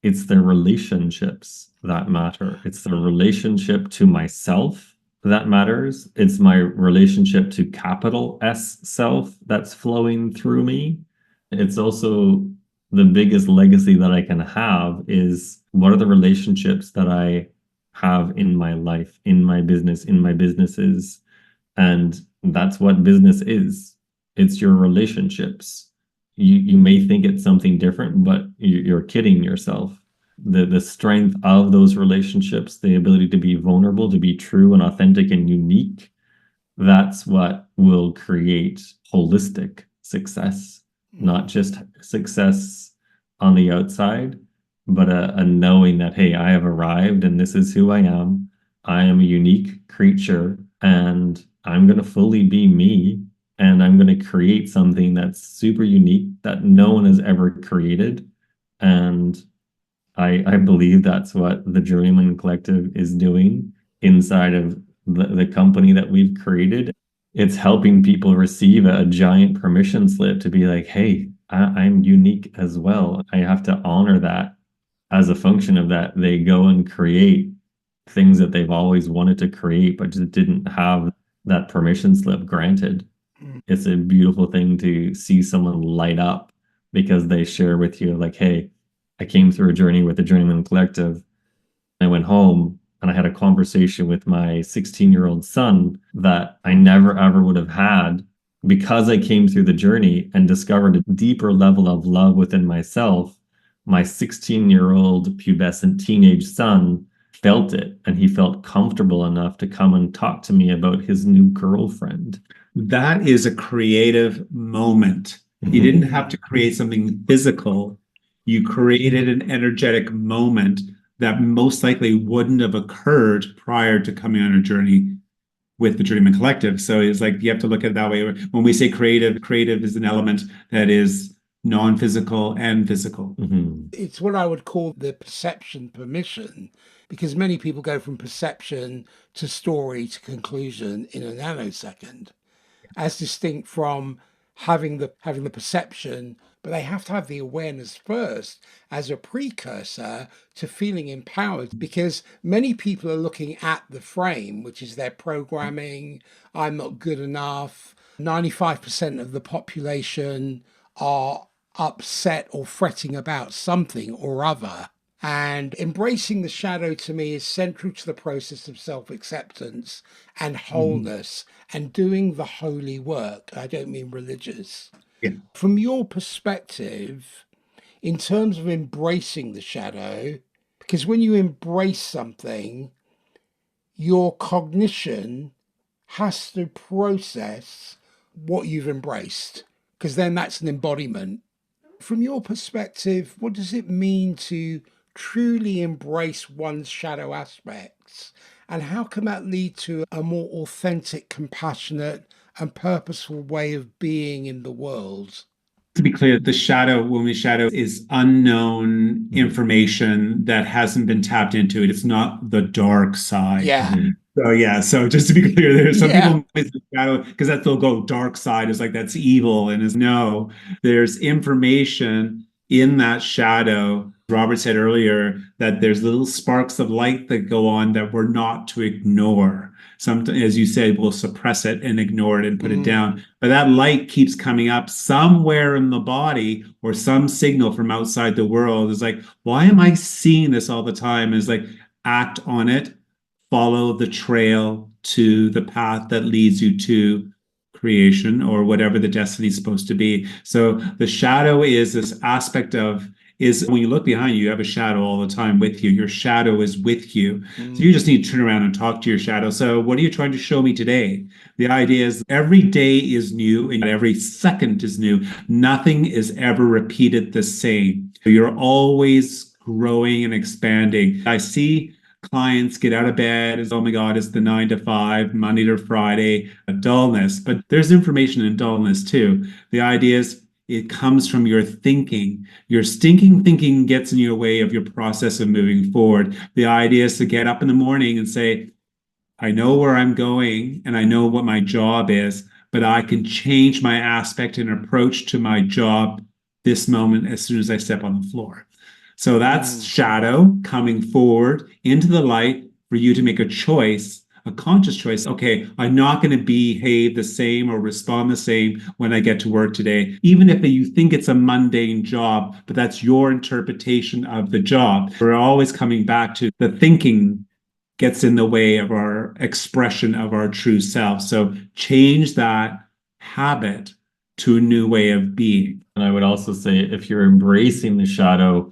Speaker 2: it's the relationships that matter. It's the relationship to myself that matters. It's my relationship to capital S self that's flowing through me. It's also the biggest legacy that I can have is what are the relationships that I have in my life, in my business, in my businesses. And that's what business is. It's your relationships. You may think it's something different, but you're kidding yourself. The strength of those relationships, the ability to be vulnerable, to be true and authentic and unique, that's what will create holistic success, not just success on the outside, but a knowing that, hey, I have arrived and this is who I am. I am a unique creature and I'm going to fully be me. And I'm going to create something that's super unique that no one has ever created. And I believe that's what the Journeymen Collective is doing inside of the company that we've created. It's helping people receive a giant permission slip to be like, hey, I'm unique as well. I have to honor that. As a function of that, they go and create things that they've always wanted to create, but just didn't have that permission slip granted. It's a beautiful thing to see someone light up because they share with you, like, hey, I came through a journey with the Journeyman Collective. I went home and I had a conversation with my 16-year-old son that I never ever would have had because I came through the journey and discovered a deeper level of love within myself. My 16-year-old pubescent teenage son felt it, and he felt comfortable enough to come and talk to me about his new girlfriend.
Speaker 3: That is a creative moment. You didn't have to create something physical. You created an energetic moment that most likely wouldn't have occurred prior to coming on a journey with the Journeyman Collective. So it's like you have to look at it that way. When we say creative, creative is an element that is non-physical and physical.
Speaker 1: It's what I would call the perception permission, because many people go from perception to story to conclusion in a nanosecond, as distinct from having the perception, but they have to have the awareness first as a precursor to feeling empowered, because many people are looking at the frame, which is their programming. I'm not good enough. 95% of the population are upset or fretting about something or other. And embracing the shadow to me is central to the process of self-acceptance and wholeness and doing the holy work. I don't mean religious.
Speaker 3: Yeah.
Speaker 1: From your perspective, in terms of embracing the shadow, because when you embrace something, your cognition has to process what you've embraced, because then that's an embodiment. From your perspective, what does it mean to truly embrace one's shadow aspects? And how can that lead to a more authentic, compassionate, and purposeful way of being in the world?
Speaker 3: To be clear, the shadow, when we shadow, is unknown information that hasn't been tapped into. It's not the dark side.
Speaker 1: Yeah.
Speaker 3: So just to be clear, there's some
Speaker 1: Yeah.
Speaker 3: people might say shadow because that they'll go dark side is like that's evil, and is no, there's information in that shadow. Robert said earlier that there's little sparks of light that go on that we're not to ignore. Sometimes, as you said, we'll suppress it and ignore it and put it down. But that light keeps coming up somewhere in the body, or some signal from outside the world is like, why am I seeing this all the time? Is like, act on it, follow the trail to the path that leads you to creation or whatever the destiny is supposed to be. So the shadow is this aspect of, is when you look behind you, you have a shadow all the time with you. Your shadow is with you. So you just need to turn around and talk to your shadow. So what are you trying to show me today? The idea is every day is new and every second is new. Nothing is ever repeated the same. You're always growing and expanding. I see clients get out of bed as, oh my God, it's the 9 to 5, Monday to Friday, a dullness. But there's information in dullness too. The idea is it comes from your thinking. Your stinking thinking gets in your way of your process of moving forward. The idea is to get up in the morning and say, I know where I'm going and I know what my job is, but I can change my aspect and approach to my job this moment as soon as I step on the floor. So that's shadow coming forward into the light for you to make a choice, a conscious choice. Okay, I'm not going to behave the same or respond the same when I get to work today, even if you think it's a mundane job, but that's your interpretation of the job. We're always coming back to the thinking gets in the way of our expression of our true self. So change that habit to a new way of being.
Speaker 2: And I would also say, if you're embracing the shadow,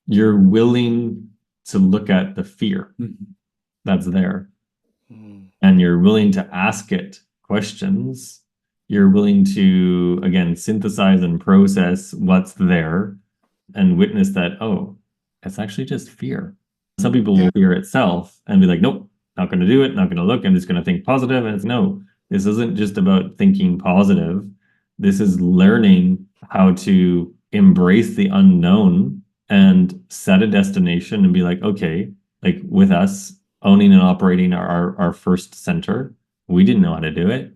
Speaker 2: you're willing to look at the fear that's there. And you're willing to ask it questions. You're willing to, again, synthesize and process what's there and witness that, oh, it's actually just fear. Some people will fear itself and be like, nope, not going to do it, not going to look, I'm just going to think positive. And it's no, this isn't just about thinking positive. This is learning how to embrace the unknown and set a destination and be like, okay, like with us owning and operating our first center, we didn't know how to do it.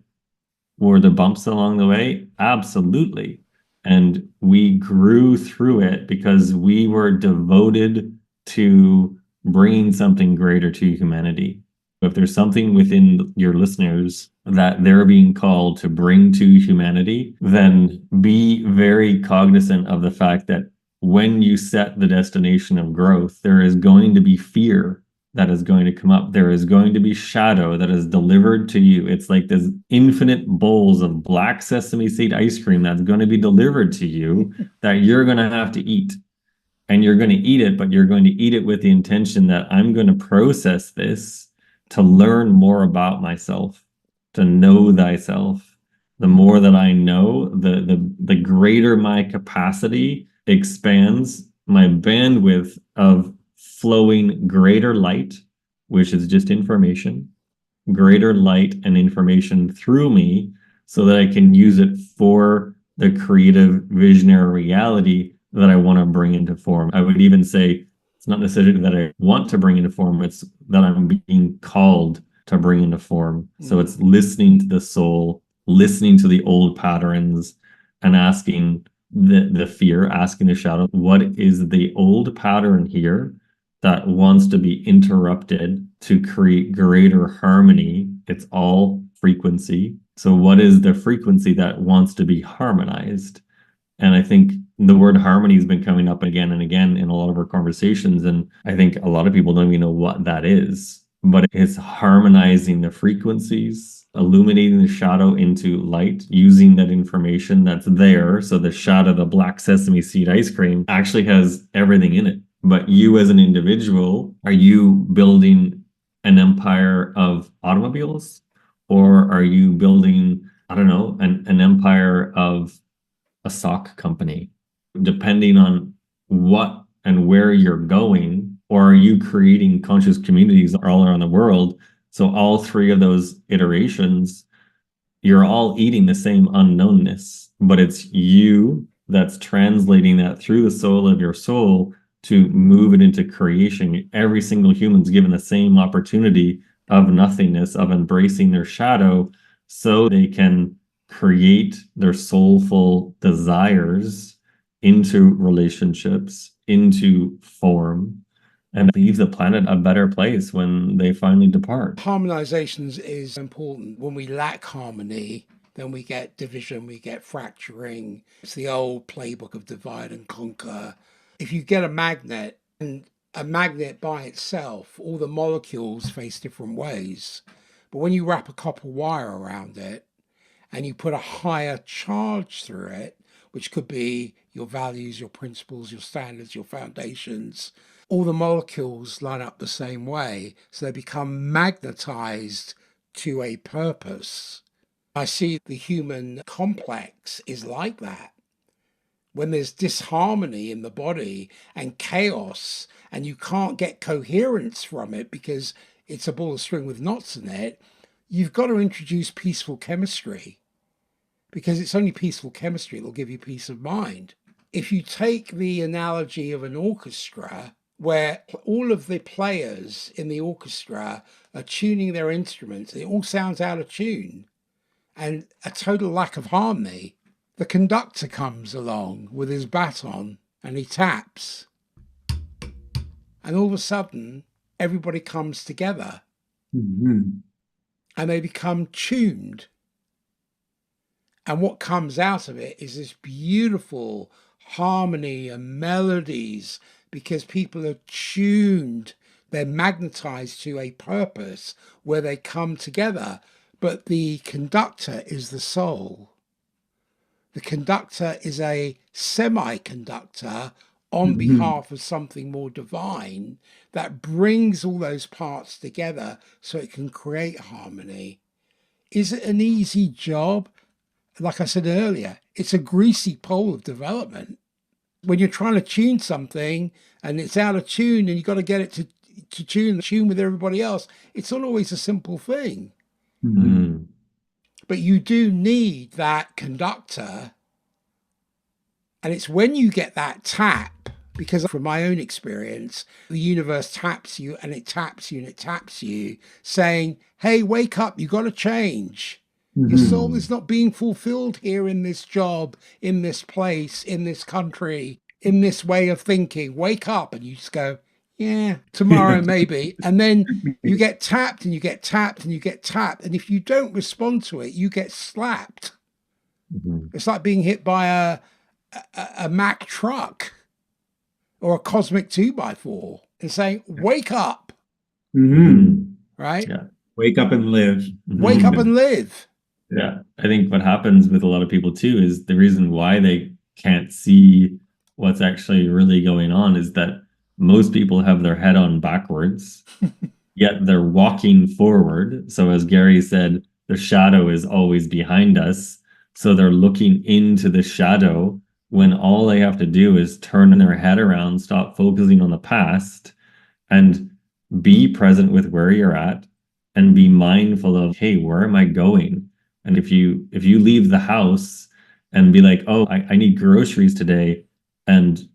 Speaker 2: Were there bumps along the way? Absolutely. And we grew through it because we were devoted to bringing something greater to humanity. If there's something within your listeners that they're being called to bring to humanity, then be very cognizant of the fact that when you set the destination of growth, there is going to be fear that is going to come up. There is going to be shadow that is delivered to you. It's like this infinite bowls of black sesame seed ice cream that's going to be delivered to you that you're going to have to eat. And you're going to eat it, but you're going to eat it with the intention that I'm going to process this to learn more about myself, to know thyself. The more that I know, the greater my capacity expands, my bandwidth of flowing greater light, which is just information, greater light and information through me so that I can use it for the creative visionary reality that I want to bring into form. I would even say it's not necessarily that I want to bring into form, it's that I'm being called to bring into form. So it's listening to the soul, listening to the old patterns, and asking the fear, asking the shadow, what is the old pattern here that wants to be interrupted to create greater harmony? It's all frequency. So what is the frequency that wants to be harmonized? And I think the word harmony has been coming up again and again in a lot of our conversations. And I think a lot of people don't even know what that is, but it's harmonizing the frequencies, illuminating the shadow into light, using that information that's there. So the shadow, the black sesame seed ice cream actually has everything in it. But you as an individual, are you building an empire of automobiles? Or are you building, I don't know, an empire of a sock company? Depending on what and where you're going, or are you creating conscious communities all around the world? So all three of those iterations, you're all eating the same unknownness, but it's you that's translating that through the soul of your soul to move it into creation. Every single human's given the same opportunity of nothingness, of embracing their shadow so they can create their soulful desires into relationships, into form, and leave the planet a better place when they finally depart.
Speaker 1: Harmonizations is important. When we lack harmony, then we get division, we get fracturing. It's the old playbook of divide and conquer. If you get a magnet, and a magnet by itself, all the molecules face different ways. But when you wrap a copper wire around it, and you put a higher charge through it, which could be your values, your principles, your standards, your foundations, all the molecules line up the same way. So they become magnetized to a purpose. I see the human complex is like that. When there's disharmony in the body and chaos, and you can't get coherence from it because it's a ball of string with knots in it, you've got to introduce peaceful chemistry. Because it's only peaceful chemistry that will give you peace of mind. If you take the analogy of an orchestra, where all of the players in the orchestra are tuning their instruments, it all sounds out of tune, and a total lack of harmony, the conductor comes along with his baton and he taps. And all of a sudden, everybody comes together
Speaker 3: Mhm.
Speaker 1: and they become tuned. And what comes out of it is this beautiful harmony and melodies because people are tuned. They're magnetized to a purpose where they come together. But the conductor is the soul. The conductor is a semiconductor on
Speaker 3: Mhm.
Speaker 1: behalf of something more divine that brings all those parts together so it can create harmony. Is it an easy job? Like I said earlier, it's a greasy pole of development. When you're trying to tune something and it's out of tune and you've got to get it to tune with everybody else, it's not always a simple thing.
Speaker 3: Mhm.
Speaker 1: But you do need that conductor. And it's when you get that tap, because from my own experience, the universe taps you and it taps you and it taps you, saying, hey, wake up, you got to change. Your soul is
Speaker 3: Mhm.
Speaker 1: not being fulfilled here in this job, in this place, in this country, in this way of thinking. Wake up. And you just go, yeah, tomorrow maybe. And then you get tapped and you get tapped and you get tapped. And if you don't respond to it, you get slapped.
Speaker 2: Mhm.
Speaker 1: It's like being hit by a Mack truck or a cosmic 2x4 and saying, wake up,
Speaker 3: Mhm.
Speaker 1: right?
Speaker 2: Yeah.
Speaker 3: Wake up and live.
Speaker 1: Wake up
Speaker 2: Mhm.
Speaker 1: and live.
Speaker 2: Yeah. I think what happens with a lot of people too is the reason why they can't see what's actually really going on is that most people have their head on backwards, yet they're walking forward. So, as Gary said, the shadow is always behind us. So, they're looking into the shadow when all they have to do is turn their head around, stop focusing on the past, and be present with where you're at and be mindful of, hey, where am I going? And if you leave the house and be like, oh, I need groceries today, and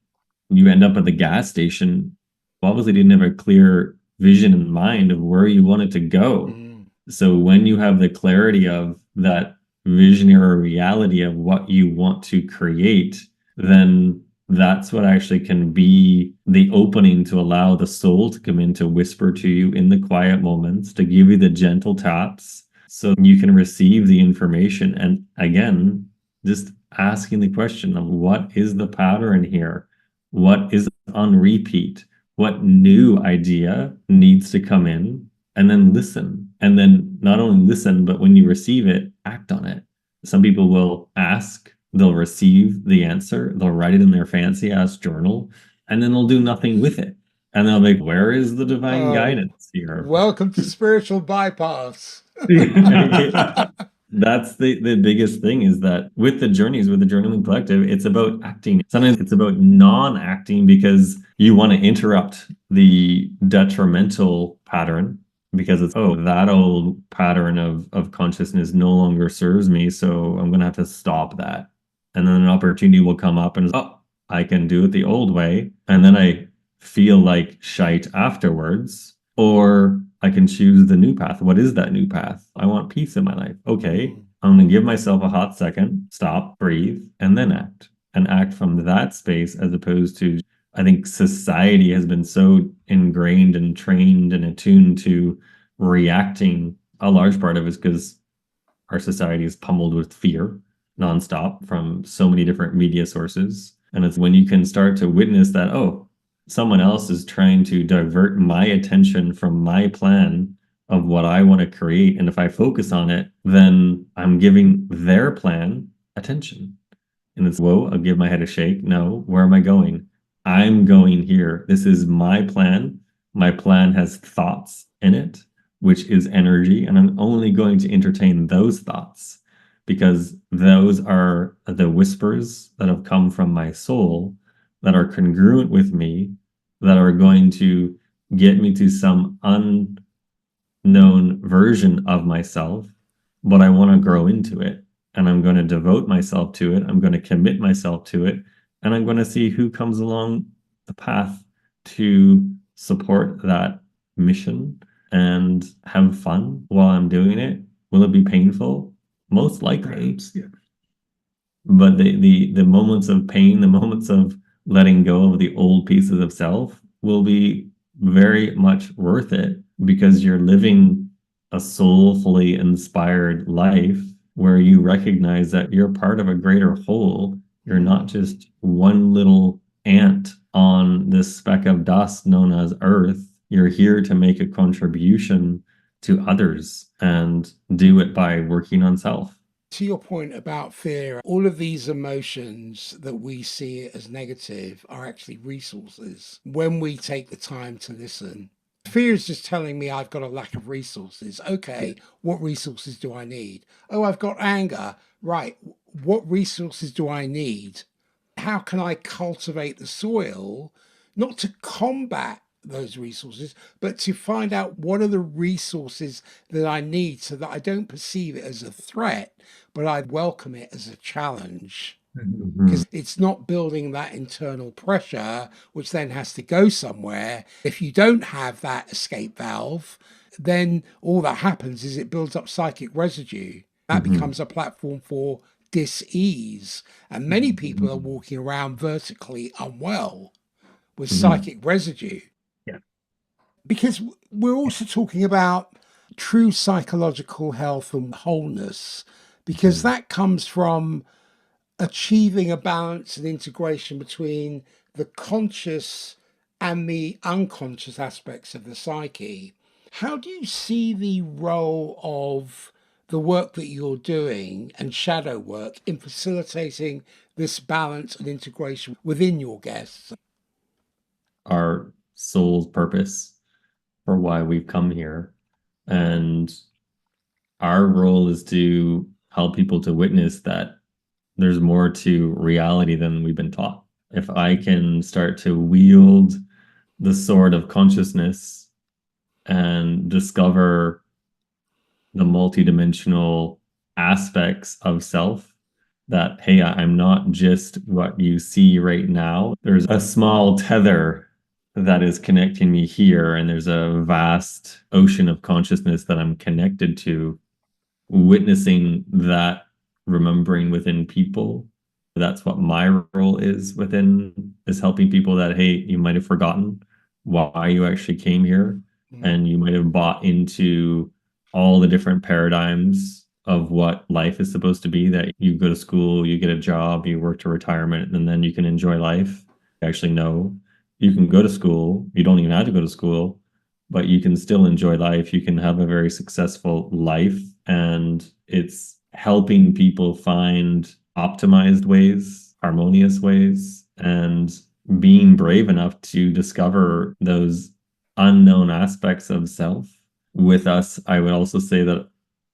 Speaker 2: you end up at the gas station, obviously didn't have a clear vision in mind of where you wanted to go.
Speaker 1: Mm.
Speaker 2: So when you have the clarity of that visionary reality of what you want to create, then that's what actually can be the opening to allow the soul to come in to whisper to you in the quiet moments, to give you the gentle taps so you can receive the information. And again, just asking the question of what is the pattern here? What is on repeat? What new idea needs to come in? And then listen. And then not only listen, but when you receive it, act on it. Some people will ask, they'll receive the answer, they'll write it in their fancy ass journal, and then they'll do nothing with it. And they'll be like, where is the divine
Speaker 1: Oh,
Speaker 2: guidance here?
Speaker 1: welcome to spiritual bypass.
Speaker 2: That's the biggest thing is that with the journeys, with the Journeymen Collective, it's about acting. Sometimes it's about non-acting because you want to interrupt the detrimental pattern because it's, oh, that old pattern of consciousness no longer serves me, so I'm going to have to stop that. And then an opportunity will come up and, oh, I can do it the old way. And then I feel like shite afterwards. Or I can choose the new path. What is that new path? I want peace in my life. Okay,
Speaker 1: Mm.
Speaker 2: I'm going to give myself a hot second, stop, breathe, and then act. And act from that space as opposed to, I think society has been so ingrained and trained and attuned to reacting. A large part of it is because our society is pummeled with fear nonstop from so many different media sources. And it's when you can start to witness that, oh, someone else is trying to divert my attention from my plan of what I want to create. And if I focus on it, then I'm giving their plan attention. And it's, whoa, I'll give my head a shake. No, where am I going? I'm going here. This is my plan. My plan has thoughts in it, which is energy. And I'm only going to entertain those thoughts because those are the whispers that have come from my soul that are congruent with me, that are going to get me to some unknown version of myself, but I want to grow into it and I'm going to devote myself to it. I'm going to commit myself to it. And I'm going to see who comes along the path to support that mission and have fun while I'm doing it. Will it be painful? Most likely.
Speaker 3: Perhaps, yeah.
Speaker 2: But the moments of pain, the moments of letting go of the old pieces of self will be very much worth it because you're living a soulfully inspired life where you recognize that you're part of a greater whole. You're not just one little ant on this speck of dust known as Earth. You're here to make a contribution to others and do it by working on self.
Speaker 1: To your point about fear, all of these emotions that we see as negative are actually resources when we take the time to listen. Fear is just telling me I've got a lack of resources. Okay, what resources do I need? Oh, I've got anger. Right, what resources do I need? How can I cultivate the soil, not to combat those resources, but to find out what are the resources that I need so that I don't perceive it as a threat, but I welcome it as a challenge. Because it's not building that internal pressure, which then has to go somewhere. If you don't have that escape valve, then all that happens is it builds up psychic residue. That becomes a platform for dis-ease. And many people are walking around vertically unwell with psychic residue.
Speaker 2: Yeah.
Speaker 1: Because we're also talking about true psychological health and wholeness, because that comes from achieving a balance and integration between the conscious and the unconscious aspects of the psyche. How do you see the role of the work that you're doing and shadow work in facilitating this balance and integration within your guests?
Speaker 2: Our soul's purpose for why we've come here. And our role is to help people to witness that there's more to reality than we've been taught. If I can start to wield the sword of consciousness and discover the multidimensional aspects of self, that, hey, I'm not just what you see right now. There's a small tether that is connecting me here, and there's a vast ocean of consciousness that I'm connected to. Witnessing that, remembering within people, that's what my role is helping people that, hey, you might have forgotten why you actually came here, and you might have bought into all the different paradigms of what life is supposed to be, that you go to school, you get a job, you work to retirement, and then you can enjoy life. Actually, no, you can go to school, you don't even have to go to school, but you can still enjoy life. You can have a very successful life, and it's helping people find optimized ways, harmonious ways, and being brave enough to discover those unknown aspects of self. With us, I would also say that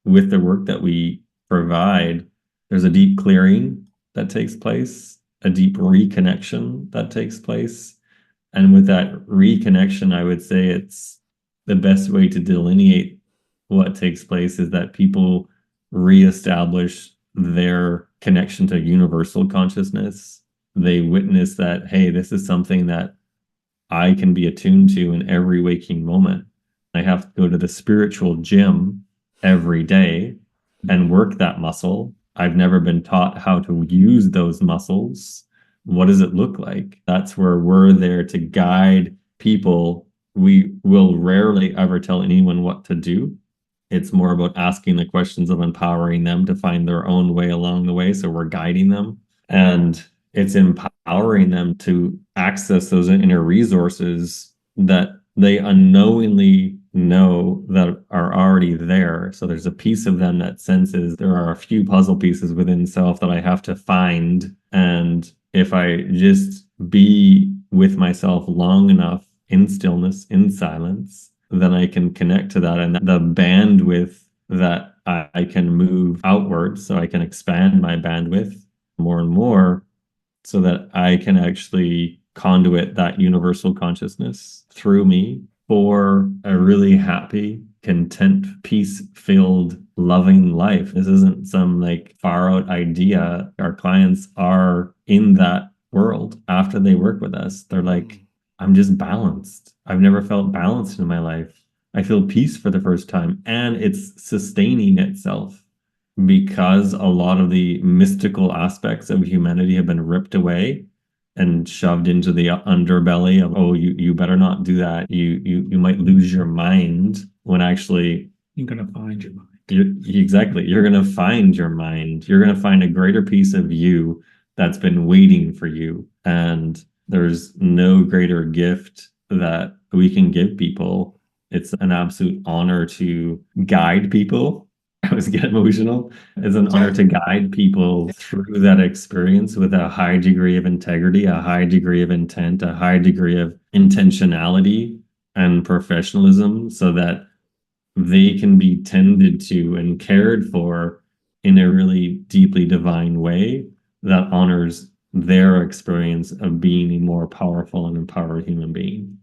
Speaker 2: with the work that we provide, there's a deep clearing that takes place, a deep reconnection that takes place. And with that reconnection, I would say it's the best way to delineate what takes place is that people reestablish their connection to universal consciousness. They witness that, hey, this is something that I can be attuned to in every waking moment. I have to go to the spiritual gym every day and work that muscle. I've never been taught how to use those muscles. What does it look like? That's where we're there to guide people. We will rarely ever tell anyone what to do. It's more about asking the questions of empowering them to find their own way along the way. So we're guiding them, and it's empowering them to access those inner resources that they unknowingly know that are already there. So there's a piece of them that senses there are a few puzzle pieces within self that I have to find. And if I just be with myself long enough in stillness, in silence, then I can connect to that. And the bandwidth that I can move outwards, so I can expand my bandwidth more and more, so that I can actually conduit that universal consciousness through me for a really happy, content, peace-filled, loving life. This isn't some like far out idea. Our clients are in that world after they work with us. They're like, I'm just balanced. I've never felt balanced in my life. I feel peace for the first time, and it's sustaining itself because a lot of the mystical aspects of humanity have been ripped away. and shoved into the underbelly of, oh, you better not do that. You might lose your mind, when actually
Speaker 3: You're going to find your mind.
Speaker 2: Exactly. You're going to find your mind. You're going to find a greater piece of you that's been waiting for you. And there's no greater gift that we can give people. It's an absolute honor to guide people. I always get emotional. It's an honor to guide people through that experience with a high degree of integrity, a high degree of intent, a high degree of intentionality and professionalism, so that they can be tended to and cared for in a really deeply divine way that honors their experience of being a more powerful and empowered human being.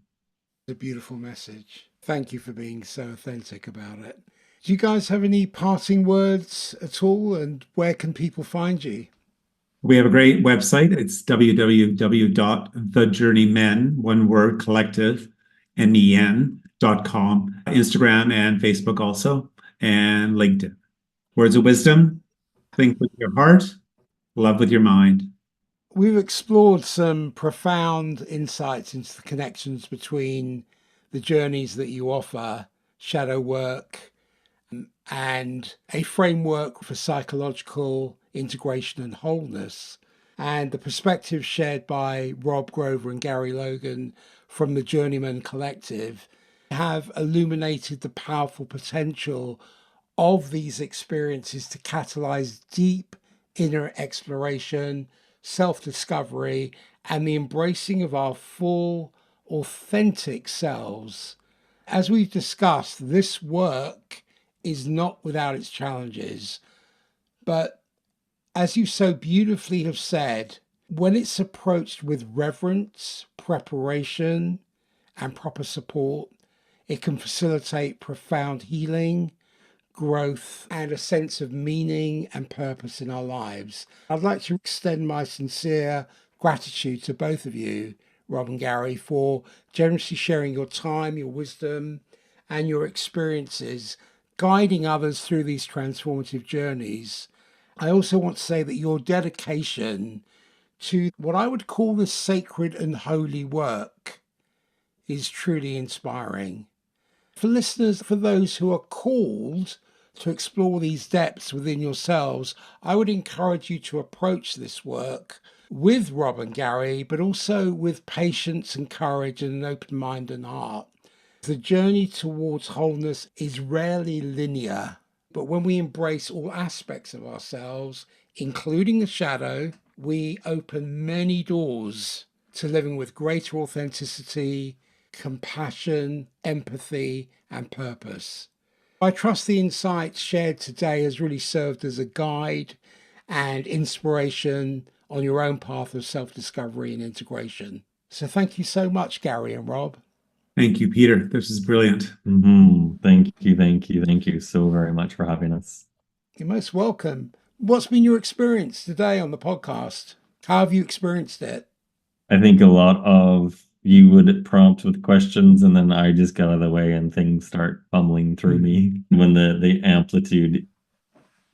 Speaker 1: A beautiful message. Thank you for being so authentic about it. Do you guys have any parting words at all? And where can people find you?
Speaker 3: We have a great website. It's www.thejourneymen, one word, collective, men.com. Instagram and Facebook also, and LinkedIn. Words of wisdom: think with your heart, love with your mind.
Speaker 1: We've explored some profound insights into the connections between the journeys that you offer, shadow work, and a framework for psychological integration and wholeness, and the perspectives shared by Rob, Grover, and Gary Logan from the Journeymen Collective have illuminated the powerful potential of these experiences to catalyze deep inner exploration, self-discovery, and the embracing of our full, authentic selves. As we've discussed, this work is not without its challenges, but as you so beautifully have said, when it's approached with reverence, preparation, and proper support, it can facilitate profound healing, growth, and a sense of meaning and purpose in our lives. I'd like to extend my sincere gratitude to both of you, Rob and Gary, for generously sharing your time, your wisdom, and your experiences, guiding others through these transformative journeys. I also want to say that your dedication to what I would call the sacred and holy work is truly inspiring. For listeners, for those who are called to explore these depths within yourselves, I would encourage you to approach this work with Rob and Gary, but also with patience and courage and an open mind and heart. The journey towards wholeness is rarely linear, but when we embrace all aspects of ourselves, including the shadow, we open many doors to living with greater authenticity, compassion, empathy, and purpose. I trust the insights shared today has really served as a guide and inspiration on your own path of self-discovery and integration. So thank you so much, Gary and Rob.
Speaker 3: Thank you, Peter. This is brilliant.
Speaker 2: Thank you so very much for having us.
Speaker 1: You're most welcome. What's been your experience today on the podcast? How have you experienced it?
Speaker 2: I think a lot of you would prompt with questions, and then I just get out of the way and things start bumbling through me. When the amplitude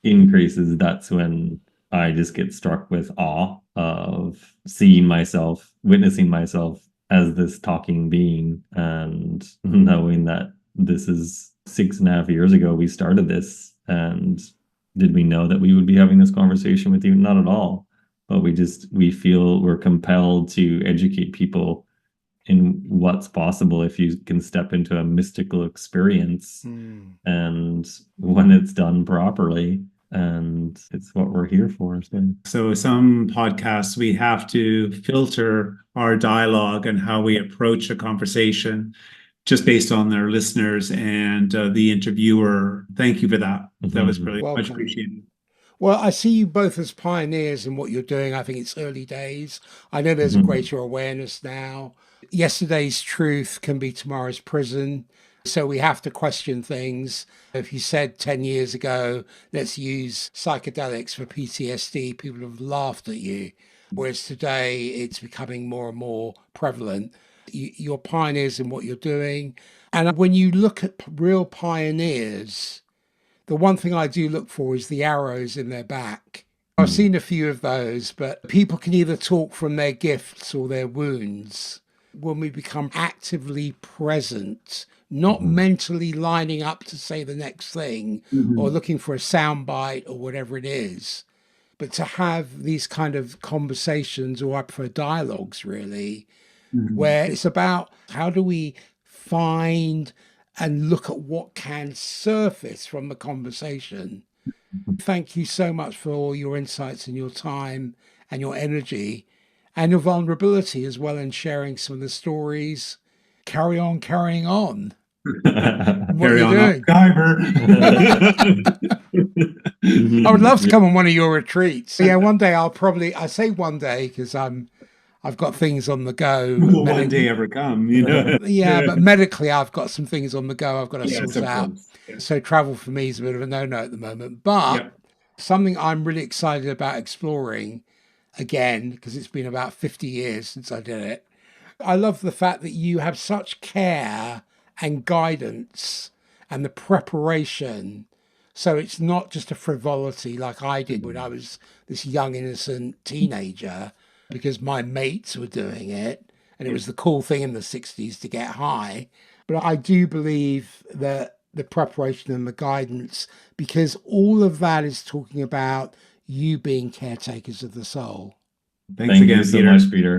Speaker 2: increases, that's when I just get struck with awe of seeing myself, witnessing myself as this talking being, and knowing that this is 6.5 years ago we started this. And did we know that we would be having this conversation with you? Not at all. But we feel we're compelled to educate people in what's possible if you can step into a mystical experience, and when it's done properly. And it's what we're here for.
Speaker 3: So some podcasts, we have to filter our dialogue and how we approach a conversation just based on their listeners and the interviewer. Thank you for that. That was brilliant.
Speaker 1: Welcome.
Speaker 3: Much appreciated.
Speaker 1: Well, I see you both as pioneers in what you're doing. I think it's early days. I know there's a greater awareness now. Yesterday's truth can be tomorrow's prison. So we have to question things. If you said 10 years ago, let's use psychedelics for PTSD, people have laughed at you. Whereas today, it's becoming more and more prevalent. You're pioneers in what you're doing. And when you look at real pioneers, the one thing I do look for is the arrows in their back. I've seen a few of those, but people can either talk from their gifts or their wounds. When we become actively present, not mentally lining up to say the next thing or looking for a soundbite or whatever it is, but to have these kind of conversations, or I prefer dialogues really, where it's about how do we find and look at what can surface from the conversation. Thank you so much for all your insights and your time and your energy and your vulnerability as well in sharing some of the stories. Carry on carrying on.
Speaker 3: Carry on, MacGyver.
Speaker 1: I would love to come on one of your retreats. Yeah, one day I say one day because I've got things on the go.
Speaker 3: Will one day ever come, you know?
Speaker 1: Yeah, but medically I've got some things on the go I've got to
Speaker 3: Yes,
Speaker 1: sort
Speaker 3: of
Speaker 1: out.
Speaker 3: course. Yeah.
Speaker 1: So travel for me is a bit of a no-no at the moment. But something I'm really excited about exploring again, because it's been about 50 years since I did it. I love the fact that you have such care and guidance and the preparation. So it's not just a frivolity like I did when I was this young, innocent teenager, because my mates were doing it and it was the cool thing in the 60s to get high. But I do believe that the preparation and the guidance, because all of that is talking about you being caretakers of the soul.
Speaker 3: Thanks again,
Speaker 2: you so
Speaker 3: Peter.
Speaker 2: much, Peter.